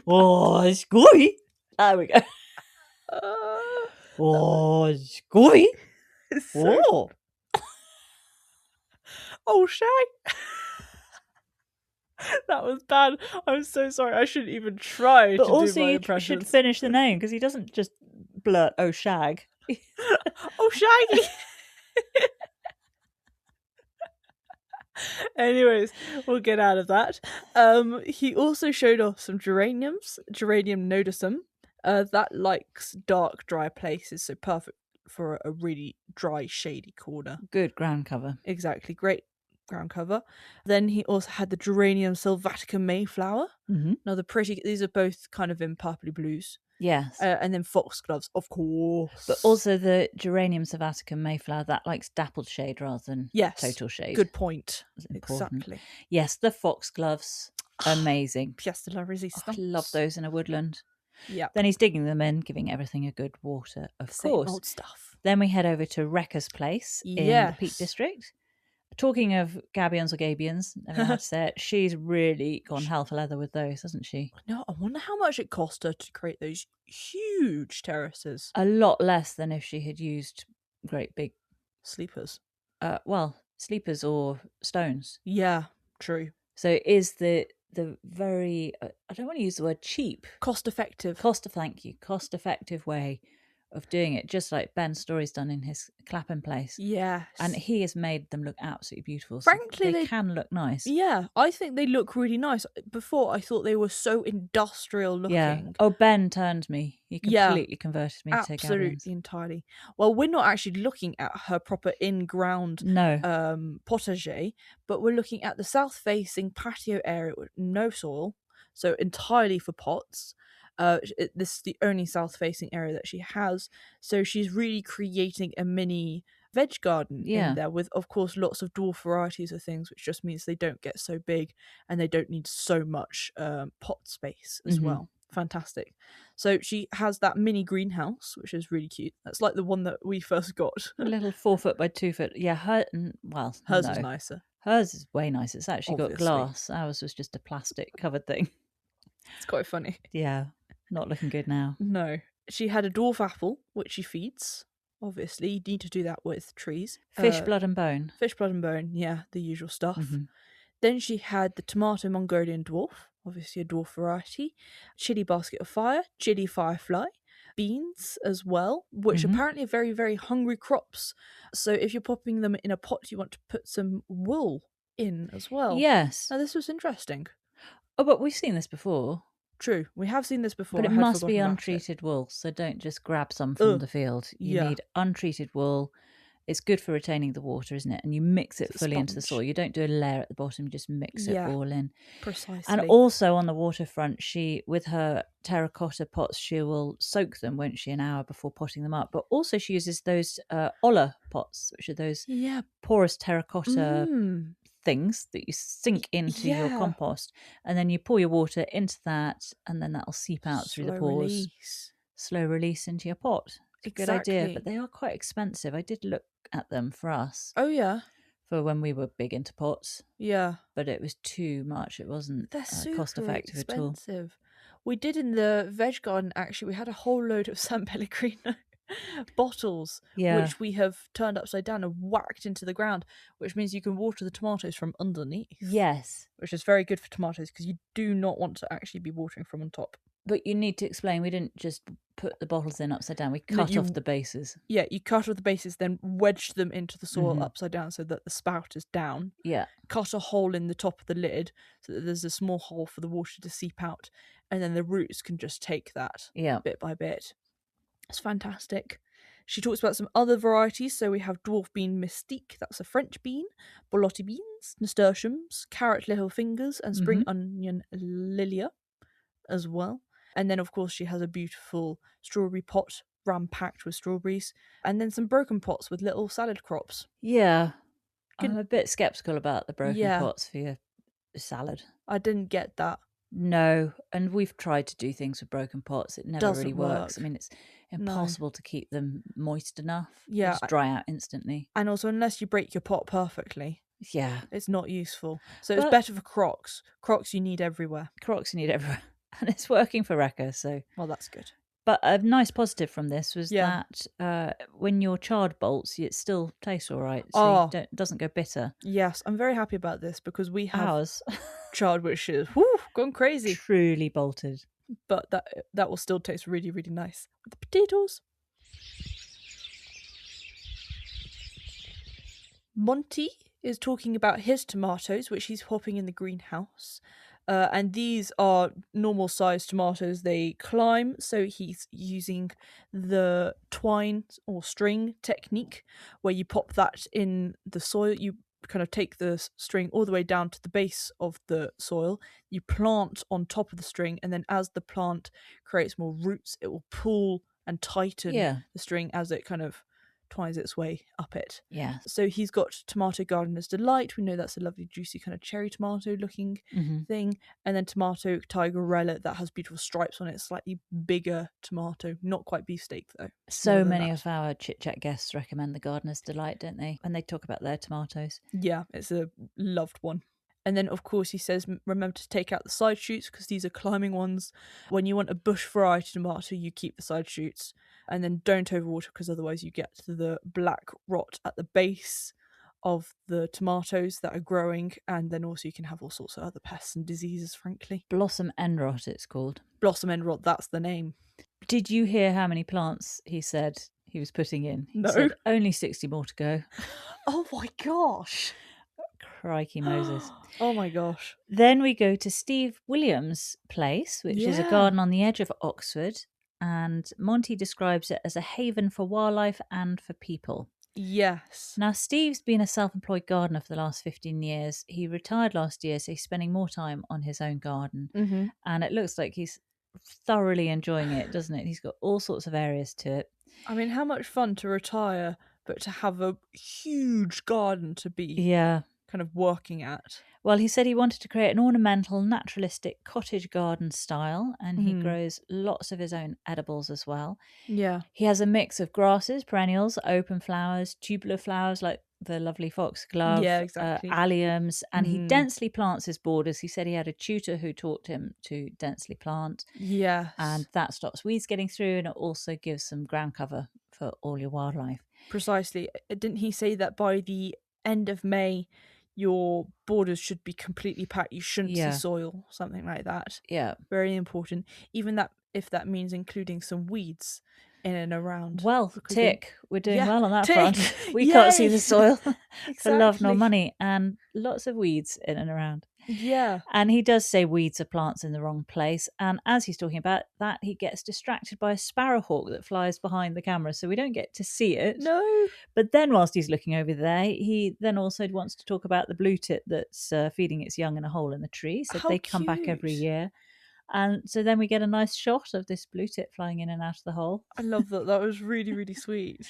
Oh, Scooby! There we go. Oh, Scooby! Oh! Oh, Shag! That was bad. I'm so sorry. I shouldn't even try to do my impressions. But also, you should finish the name, because he doesn't just blurt, oh, Shag. Oh, Shaggy! Anyways, we'll get out of that. He also showed off some geraniums, Geranium nodosum. That likes dark, dry places, so perfect for a really dry, shady corner. Good ground cover. Exactly, great ground cover. Then he also had the Geranium sylvatica mayflower. Now these are both kind of in purpley blues. Yes. And then foxgloves, of course. But also the Geranium sylvatica mayflower, that likes dappled shade rather than total shade. Good point. Exactly. Yes, the foxgloves, amazing. Pièce de la résistance. I love those in a woodland. Yeah. Then he's digging them in, giving everything a good water, of course. Old stuff. Then we head over to Rekha's place in the Peak District. Talking of gabions or gabions, never know how to say it, she's really gone hell for leather with those, hasn't she? No, I wonder how much it cost her to create those huge terraces. A lot less than if she had used great big sleepers. Sleepers or stones. Yeah, true. So it is the very, I don't want to use the word cheap. Cost-effective way of doing it, just like Benn Storey's done in his Clapham place. Yes. And he has made them look absolutely beautiful. Frankly, so they can look nice. Yeah, I think they look really nice. Before, I thought they were so industrial looking. Yeah. Oh, Ben turned me. He completely converted me to gabions. Absolutely, entirely. Well, we're not actually looking at her proper in-ground potager, but we're looking at the south-facing patio area with no soil, so entirely for pots. This is the only south-facing area that she has, so she's really creating a mini veg garden in there with, of course, lots of dwarf varieties of things, which just means they don't get so big and they don't need so much pot space as well. Fantastic. So she has that mini greenhouse, which is really cute. That's like the one that we first got. A little 4 foot by 2 foot. Yeah, hers is nicer. Hers is way nicer. It's actually got glass. Ours was just a plastic covered thing. It's quite funny. Yeah, not looking good now. No. She had a dwarf apple, which she feeds. Obviously, you need to do that with trees. Fish, blood and bone. Fish, blood and bone, yeah, the usual stuff. Then she had the tomato Mongolian dwarf, obviously a dwarf variety. Chili basket of fire, chili firefly. Beans as well, which apparently are very, very hungry crops. So if you're popping them in a pot, you want to put some wool in as well. Yes. Now, this was interesting. Oh, but we've seen this before. True, we have seen this before. But it must be untreated wool, so don't just grab some from the field. You need untreated wool. It's good for retaining the water, isn't it? And you mix it fully into the soil. You don't do a layer at the bottom, you just mix it all in. Precisely. And also on the waterfront, she, with her terracotta pots, she will soak them, won't she, an hour before potting them up. But also she uses those olla pots, which are those porous terracotta things that you sink into your compost, and then you pour your water into that, and then that'll seep out through the pores. Slow release into your pot. It's a good idea, but they are quite expensive. I did look at them for us. Oh yeah, for when we were big into pots. Yeah, but it was too much. It wasn't cost effective at all. We did in the veg garden, actually. We had a whole load of San Pellegrino bottles, which we have turned upside down and whacked into the ground, which means you can water the tomatoes from underneath. Yes, which is very good for tomatoes because you do not want to actually be watering from on top. But you need to explain, we didn't just put the bottles in upside down, we cut off the bases. Yeah, you cut off the bases, then wedge them into the soil upside down so that the spout is down. Yeah. Cut a hole in the top of the lid so that there's a small hole for the water to seep out, and then the roots can just take that bit by bit. It's fantastic. She talks about some other varieties. So we have dwarf bean mystique, that's a French bean, borlotti beans, nasturtiums, carrot little fingers, and spring onion lilia as well. And then, of course, she has a beautiful strawberry pot ram-packed with strawberries, and then some broken pots with little salad crops. Yeah. I'm a bit sceptical about the broken pots for your salad. I didn't get that. No, and we've tried to do things with broken pots. It never really works. I mean, it's impossible to keep them moist enough. Yeah. They just dry out instantly. And also, unless you break your pot perfectly, it's not useful. So it's better for crocs. Crocs you need everywhere. And it's working for Rekha, so... Well, that's good. But a nice positive from this was that when you're charred bolts, it still tastes all right. So it doesn't go bitter. Yes, I'm very happy about this because we have ours charred, which is gone crazy. Truly bolted. But that will still taste really, really nice with the potatoes. Monty is talking about his tomatoes, which he's hopping in the greenhouse. And these are normal sized tomatoes. They climb, so he's using the twine or string technique where you pop that in the soil. You kind of take the string all the way down to the base of the soil. You plant on top of the string, and then as the plant creates more roots, it will pull and tighten the string as it kind of twines its way up it. Yeah. So he's got Tomato Gardener's Delight. We know that's a lovely, juicy kind of cherry tomato looking thing. And then Tomato Tigerella that has beautiful stripes on it. Slightly bigger tomato. Not quite beefsteak though. So many of our Chit Chat guests recommend the Gardener's Delight, don't they? And they talk about their tomatoes. Yeah, it's a loved one. And then, of course, he says, remember to take out the side shoots because these are climbing ones. When you want a bush variety tomato, you keep the side shoots. And then don't overwater because otherwise you get the black rot at the base of the tomatoes that are growing. And then also you can have all sorts of other pests and diseases, frankly. Blossom end rot, it's called. Blossom end rot, that's the name. Did you hear how many plants he said he was putting in? No. He said only 60 more to go. Oh my gosh. Crikey Moses. Oh my gosh. Then we go to Steve Woolliams' place, which is a garden on the edge of Oxford. And Monty describes it as a haven for wildlife and for people. Yes. Now, Steve's been a self-employed gardener for the last 15 years. He retired last year, so he's spending more time on his own garden. And it looks like he's thoroughly enjoying it, doesn't it? He's got all sorts of areas to it. I mean, how much fun to retire but to have a huge garden to be kind of working at. Well, he said he wanted to create an ornamental, naturalistic cottage garden style, and he grows lots of his own edibles as well. Yeah. He has a mix of grasses, perennials, open flowers, tubular flowers like the lovely foxglove, alliums, and he densely plants his borders. He said he had a tutor who taught him to densely plant. Yes. And that stops weeds getting through, and it also gives some ground cover for all your wildlife. Precisely. Didn't he say that by the end of May, your borders should be completely packed? You shouldn't see soil, something like that. Yeah. Very important. Even that, if that means including some weeds in and around. Well, tick. We're doing well on that front. We can't see the soil for love nor money, and lots of weeds in and around. Yeah. And he does say weeds are plants in the wrong place. And as he's talking about that, he gets distracted by a sparrowhawk that flies behind the camera. So we don't get to see it. No. But then whilst he's looking over there, he then also wants to talk about the blue tit that's feeding its young in a hole in the tree. So they come back every year. And so then we get a nice shot of this blue tit flying in and out of the hole. I love that. That was really, really sweet.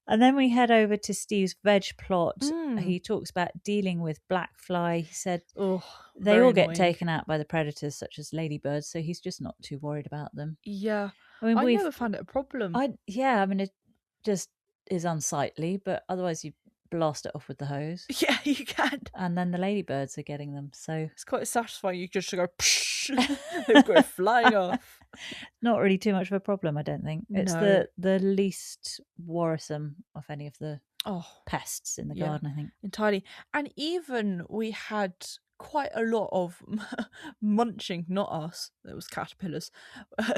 And then we head over to Steve's veg plot. He talks about dealing with black fly. He said they all get taken out by the predators, such as ladybirds, so he's just not too worried about them. Yeah. I never found it a problem. It just is unsightly, but otherwise you blast it off with the hose. Yeah, you can. And then the ladybirds are getting them, so it's quite satisfying. You just go they go flying off. Not really too much of a problem, I don't think. It's the least worrisome of any of the pests in the garden, I think. Entirely. And even we had quite a lot of munching, not us, it was caterpillars.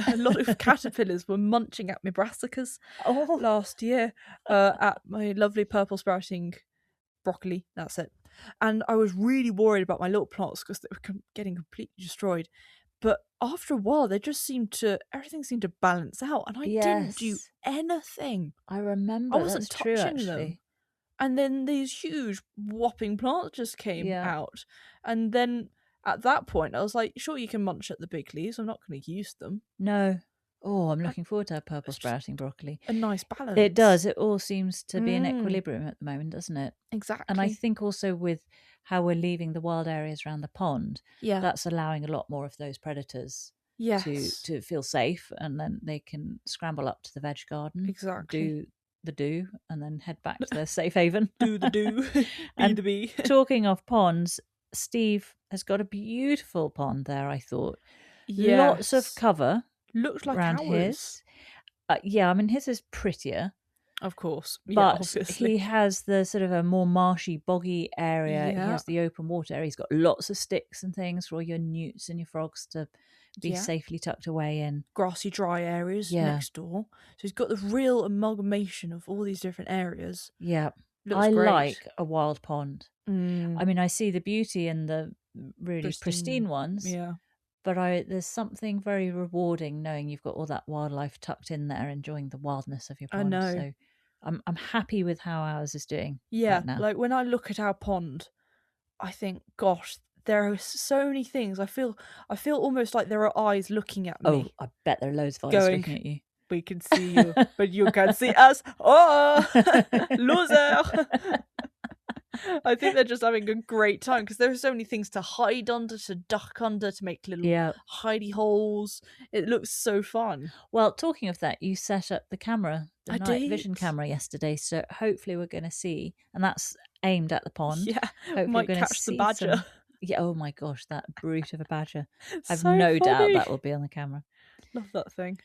A lot of caterpillars were munching at my brassicas last year at my lovely purple sprouting broccoli, that's it. And I was really worried about my little plants because they were getting completely destroyed. But after a while, everything seemed to balance out, and I didn't do anything. I remember. I wasn't touching them. And then these huge whopping plants just came out. And then at that point, I was like, sure, you can munch at the big leaves. I'm not going to use them. No. Oh, I'm looking forward to our purple sprouting broccoli. A nice balance. It does. It all seems to be in equilibrium at the moment, doesn't it? Exactly. And I think also with how we're leaving the wild areas around the pond, that's allowing a lot more of those predators to feel safe, and then they can scramble up to the veg garden, do the do, and then head back to their safe haven. Do the do, be the bee. Talking of ponds, Steve has got a beautiful pond there, I thought. Lots of cover. Looked like around ours. His. I mean, his is prettier. Of course. But obviously. He has the sort of a more marshy, boggy area. He has the open water area. He's got lots of sticks and things for all your newts and your frogs to be safely tucked away in. Grassy, dry areas next door. So he's got the real amalgamation of all these different areas. Yeah. Looks great. Like a wild pond. I mean, I see the beauty in the really pristine ones. Yeah. But there's something very rewarding knowing you've got all that wildlife tucked in there, enjoying the wildness of your pond. I know. So I'm happy with how ours is doing. Yeah, right now. Like when I look at our pond, I think, gosh, there are so many things. I feel almost like there are eyes looking at me. Oh, I bet there are loads of eyes looking at you. We can see you, but you can't see us. Oh, loser! I think they're just having a great time because there are so many things to hide under, to duck under, to make little hidey holes. It looks so fun. Well, talking of that, you set up the camera, the night vision camera yesterday, so hopefully we're going to see, and that's aimed at the pond. Yeah, hopefully might catch the badger. Oh my gosh, that brute of a badger. I've so no funny. doubt that will be on the camera. Love that thing.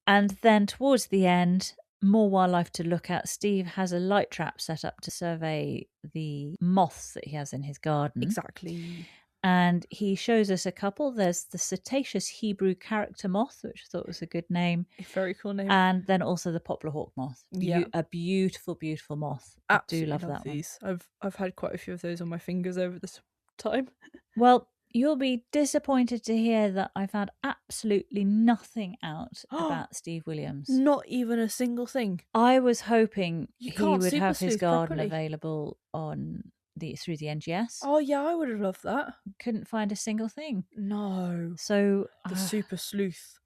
And then towards the end, more wildlife to look at. Steve has a light trap set up to survey the moths that he has in his garden. Exactly. And he shows us a couple. There's the cetaceous Hebrew character moth, which I thought was a good name. A very cool name. And then also the poplar hawk moth. A beautiful, beautiful moth. Absolutely I do love that these. I've had quite a few of those on my fingers over this time. Well, you'll be disappointed to hear that I found absolutely nothing out about Steve Woolliams. Not even a single thing. I was hoping he would have his garden available through the NGS. Oh yeah, I would have loved that. Couldn't find a single thing. No. So the super sleuth.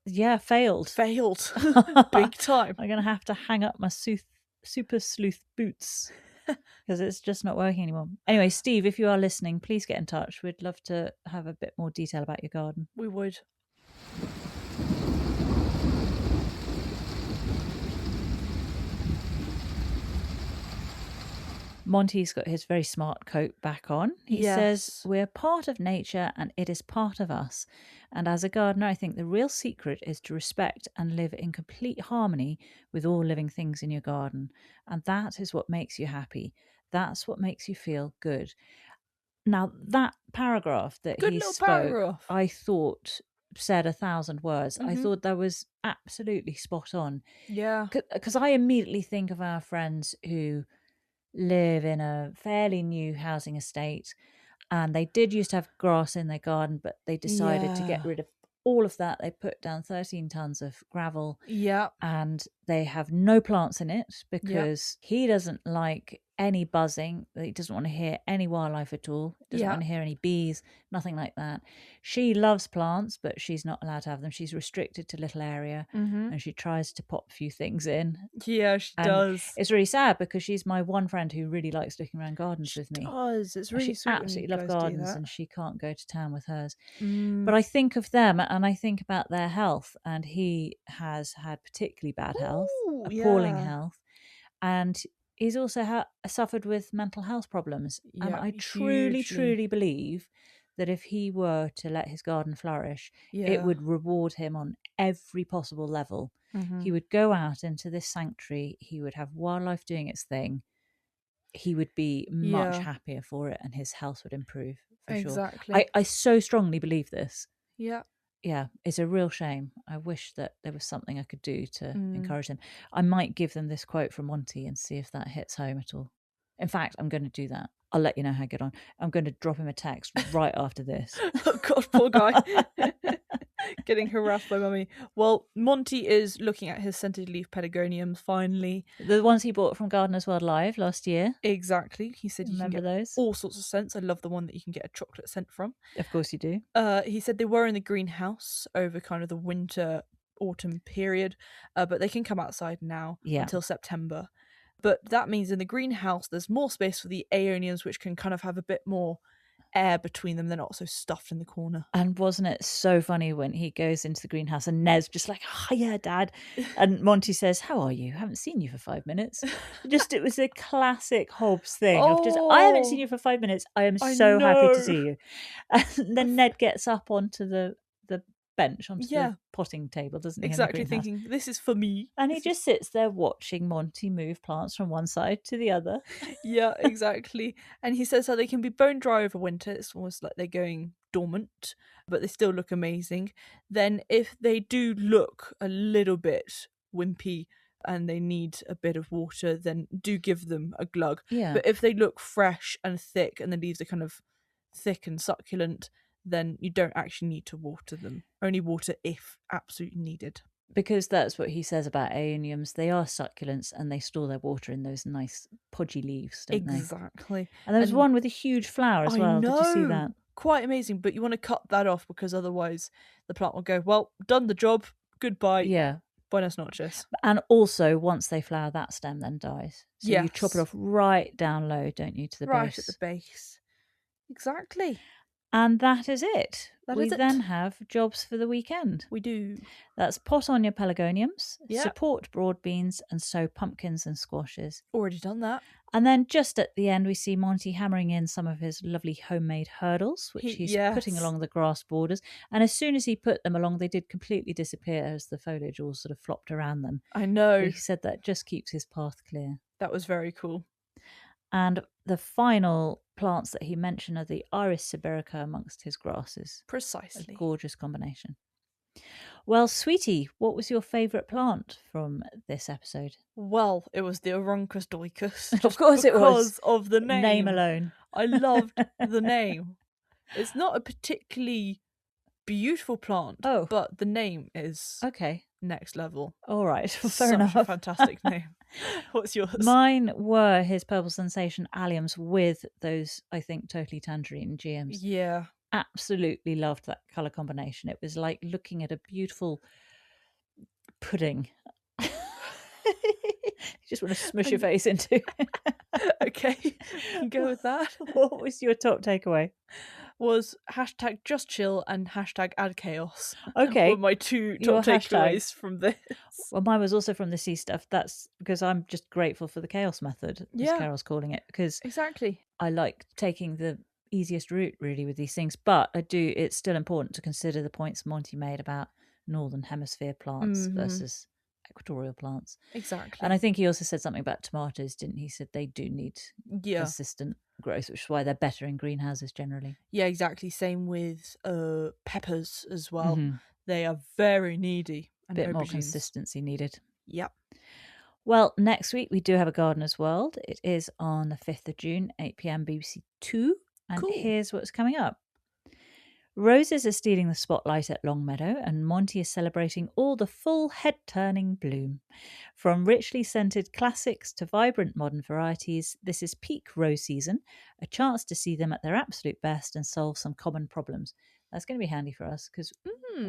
Yeah, failed. Big time. I'm going to have to hang up my super sleuth boots because it's just not working anymore. Anyway, Steve, if you are listening, please get in touch. We'd love to have a bit more detail about your garden. We would. Monty's got his very smart coat back on. He says, we're part of nature and it is part of us. And as a gardener, I think the real secret is to respect and live in complete harmony with all living things in your garden. And that is what makes you happy. That's what makes you feel good. Now, that paragraph that he spoke, I thought said 1,000 words. I thought that was absolutely spot on. Yeah. Because I immediately think of our friends who live in a fairly new housing estate, and they did used to have grass in their garden, but they decided to get rid of all of that. They put down 13 tons of gravel, and they have no plants in it because he doesn't like any buzzing. He doesn't want to hear any wildlife at all. He doesn't want to hear any bees, nothing like that. She loves plants, but she's not allowed to have them. She's restricted to a little area, and she tries to pop a few things in. Yeah, she does. It's really sad because she's my one friend who really likes looking around gardens with me. She does. It's really sweet. She absolutely loves gardens, and she can't go to town with hers. Mm. But I think of them and I think about their health, and he has had particularly bad health, appalling health, and he's also suffered with mental health problems. And I truly believe that if he were to let his garden flourish, it would reward him on every possible level. He would go out into this sanctuary, he would have wildlife doing its thing, he would be much happier for it, and his health would improve for sure. I so strongly believe this. Yeah, it's a real shame. I wish that there was something I could do to encourage him. I might give them this quote from Monty and see if that hits home at all. In fact, I'm going to do that. I'll let you know how I get on. I'm going to drop him a text right after this. Oh God, poor guy. Getting harassed by mummy. Well, Monty is looking at his scented leaf pelargoniums finally. The ones he bought from Gardeners World Live last year. Exactly. He said Remember you can get those? all sorts of scents. I love the one that you can get a chocolate scent from. Of course you do. He said they were in the greenhouse over kind of the winter, autumn period, but they can come outside now until September. But that means in the greenhouse there's more space for the aeoniums, which can kind of have a bit more air between them. They're not so stuffed in the corner. And wasn't it so funny when he goes into the greenhouse and Ned's just like, hiya, Dad. And Monty says, how are you? I haven't seen you for 5 minutes. It was a classic Hobbs thing of just, I haven't seen you for 5 minutes. I am so happy to see you. And then Ned gets up onto the bench, onto the potting table, doesn't he? Exactly, thinking, this is for me. And he just sits there watching Monty move plants from one side to the other. Yeah, exactly. And he says how they can be bone dry over winter. It's almost like they're going dormant, but they still look amazing. Then if they do look a little bit wimpy and they need a bit of water, then do give them a glug. Yeah. But if they look fresh and thick and the leaves are kind of thick and succulent, then you don't actually need to water them. Only water if absolutely needed. Because that's what he says about aeoniums. They are succulents and they store their water in those nice podgy leaves, don't they? Exactly. And there's one with a huge flower as well. Did you see that? Quite amazing, but you want to cut that off because otherwise the plant will go, well, done the job, goodbye. Yeah. Buenas noches. And also, once they flower, that stem then dies. So you chop it off right down low, don't you, to the base? Right at the base. Exactly. And that is it. We then have jobs for the weekend. We do. That's pot on your pelargoniums, support broad beans, and sow pumpkins and squashes. Already done that. And then just at the end, we see Monty hammering in some of his lovely homemade hurdles, which he's putting along the grass borders. And as soon as he put them along, they did completely disappear as the foliage all sort of flopped around them. I know. But he said that just keeps his path clear. That was very cool. And the final plants that he mentioned are the Iris sibirica amongst his grasses. Precisely. A gorgeous combination. Well, sweetie, what was your favourite plant from this episode? Well, it was the Aurunchus doicus. Of course it was. Because of the name. Name alone. I loved the name. It's not a particularly beautiful plant, but the name is next level. All right, fair enough. A fantastic name. What's yours? Mine were his Purple Sensation alliums with those, I think, totally tangerine GMs. Yeah. Absolutely loved that colour combination. It was like looking at a beautiful pudding. just want to smush your face into. Okay, you can go with that. What was your top takeaway? Was #JustChill and #AddChaos. Okay. Were my two top takeaways from this. Well, mine was also from the sea stuff. That's because I'm just grateful for the chaos method, as Carol's calling it, because exactly. I like taking the easiest route really with these things, but it's still important to consider the points Monty made about Northern Hemisphere plants versus equatorial plants. Exactly. And I think he also said something about tomatoes, didn't he? He said they do need consistent growth, which is why they're better in greenhouses generally. Yeah, exactly. Same with peppers as well. They are very needy. A bit more consistency needed. Yep. Well, next week we do have a Gardener's World. It is on the 5th of June, 8 p.m. BBC 2. And here's what's coming up. Roses are stealing the spotlight at Longmeadow, and Monty is celebrating all the full head-turning bloom. From richly scented classics to vibrant modern varieties, this is peak rose season, a chance to see them at their absolute best and solve some common problems. That's going to be handy for us because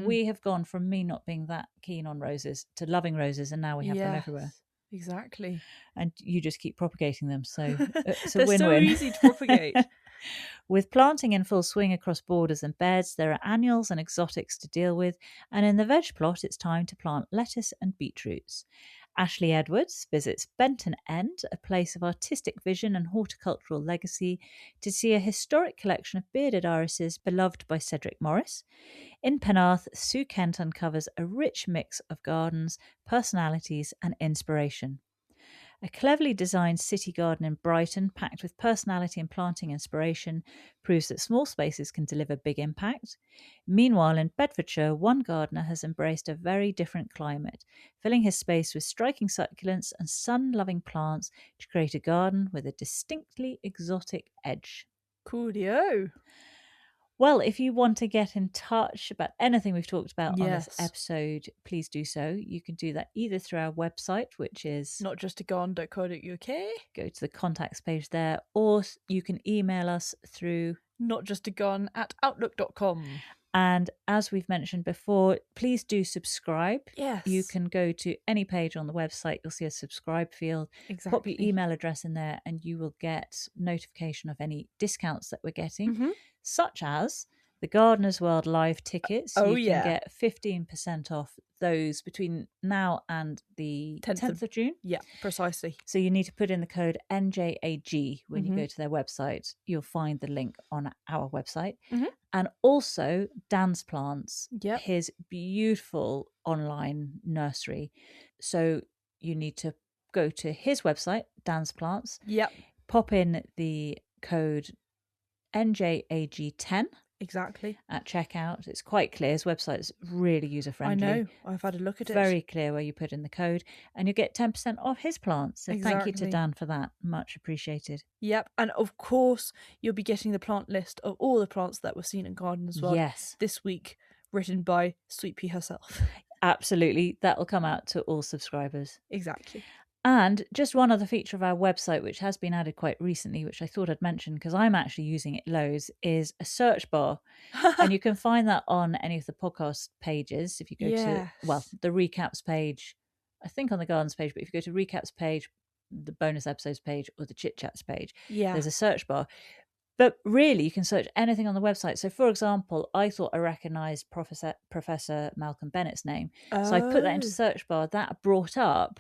we have gone from me not being that keen on roses to loving roses, and now we have them everywhere. Exactly. And you just keep propagating them, so it's a They're win-win. so easy to propagate. With planting in full swing across borders and beds, there are annuals and exotics to deal with, and in the veg plot it's time to plant lettuce and beetroots. Ashley Edwards visits Benton End, a place of artistic vision and horticultural legacy, to see a historic collection of bearded irises beloved by Cedric Morris. In Penarth, Sue Kent uncovers a rich mix of gardens, personalities and inspiration. A cleverly designed city garden in Brighton, packed with personality and planting inspiration, proves that small spaces can deliver big impact. Meanwhile, in Bedfordshire, one gardener has embraced a very different climate, filling his space with striking succulents and sun-loving plants to create a garden with a distinctly exotic edge. Coolio. Well, if you want to get in touch about anything we've talked about on this episode, please do so. You can do that either through our website, which is notjustagarden.co.uk. Go to the contacts page there, or you can email us through notjustagarden@outlook.com. And as we've mentioned before, please do subscribe. Yes. You can go to any page on the website. You'll see a subscribe field. Exactly. Pop your email address in there and you will get notification of any discounts that we're getting, such as the Gardener's World live tickets. You can get 15% off those between now and the 10th of June. Yeah, precisely. So you need to put in the code NJAG when you go to their website. You'll find the link on our website. And also Dan's Plants, his beautiful online nursery. So you need to go to his website, Dan's Plants. Yep. Pop in the code NJAG10. Exactly. At checkout. It's quite clear. His website is really user-friendly. I know. I've had a look at it. Very clear where you put in the code. And you get 10% off his plants. So thank you to Dan for that. Much appreciated. Yep. And of course, you'll be getting the plant list of all the plants that were seen in Garden as well. Yes. This week, written by Sweet Pea herself. Absolutely. That will come out to all subscribers. Exactly. And just one other feature of our website, which has been added quite recently, which I thought I'd mention because I'm actually using it loads, is a search bar. And you can find that on any of the podcast pages. If you go to, the recaps page, I think on the gardens page, but if you go to recaps page, the bonus episodes page, or the chit chats page, there's a search bar. But really, you can search anything on the website. So, for example, I thought I recognised Professor Malcolm Bennett's name. So I put that into search bar. That brought up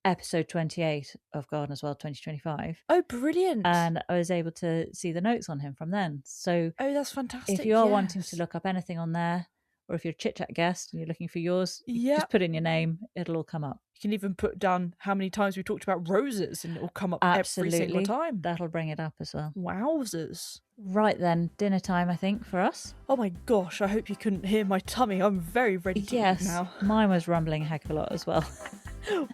episode 28 of Gardener's World 2025. Oh, brilliant. And I was able to see the notes on him from then. So that's fantastic. If you are wanting to look up anything on there, or if you're a chit chat guest and you're looking for yours, just put in your name, it'll all come up. You can even put down how many times we talked about roses and it'll come up every single time. That'll bring it up as well. Wowzers. Right then, dinner time, I think, for us. Oh my gosh, I hope you couldn't hear my tummy. I'm very ready to eat now. Mine was rumbling a heck of a lot as well.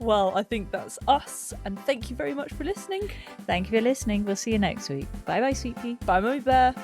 Well, I think that's us. And thank you very much for listening. Thank you for listening. We'll see you next week. Bye-bye, Sweet Pea. Bye, Mummy Bear.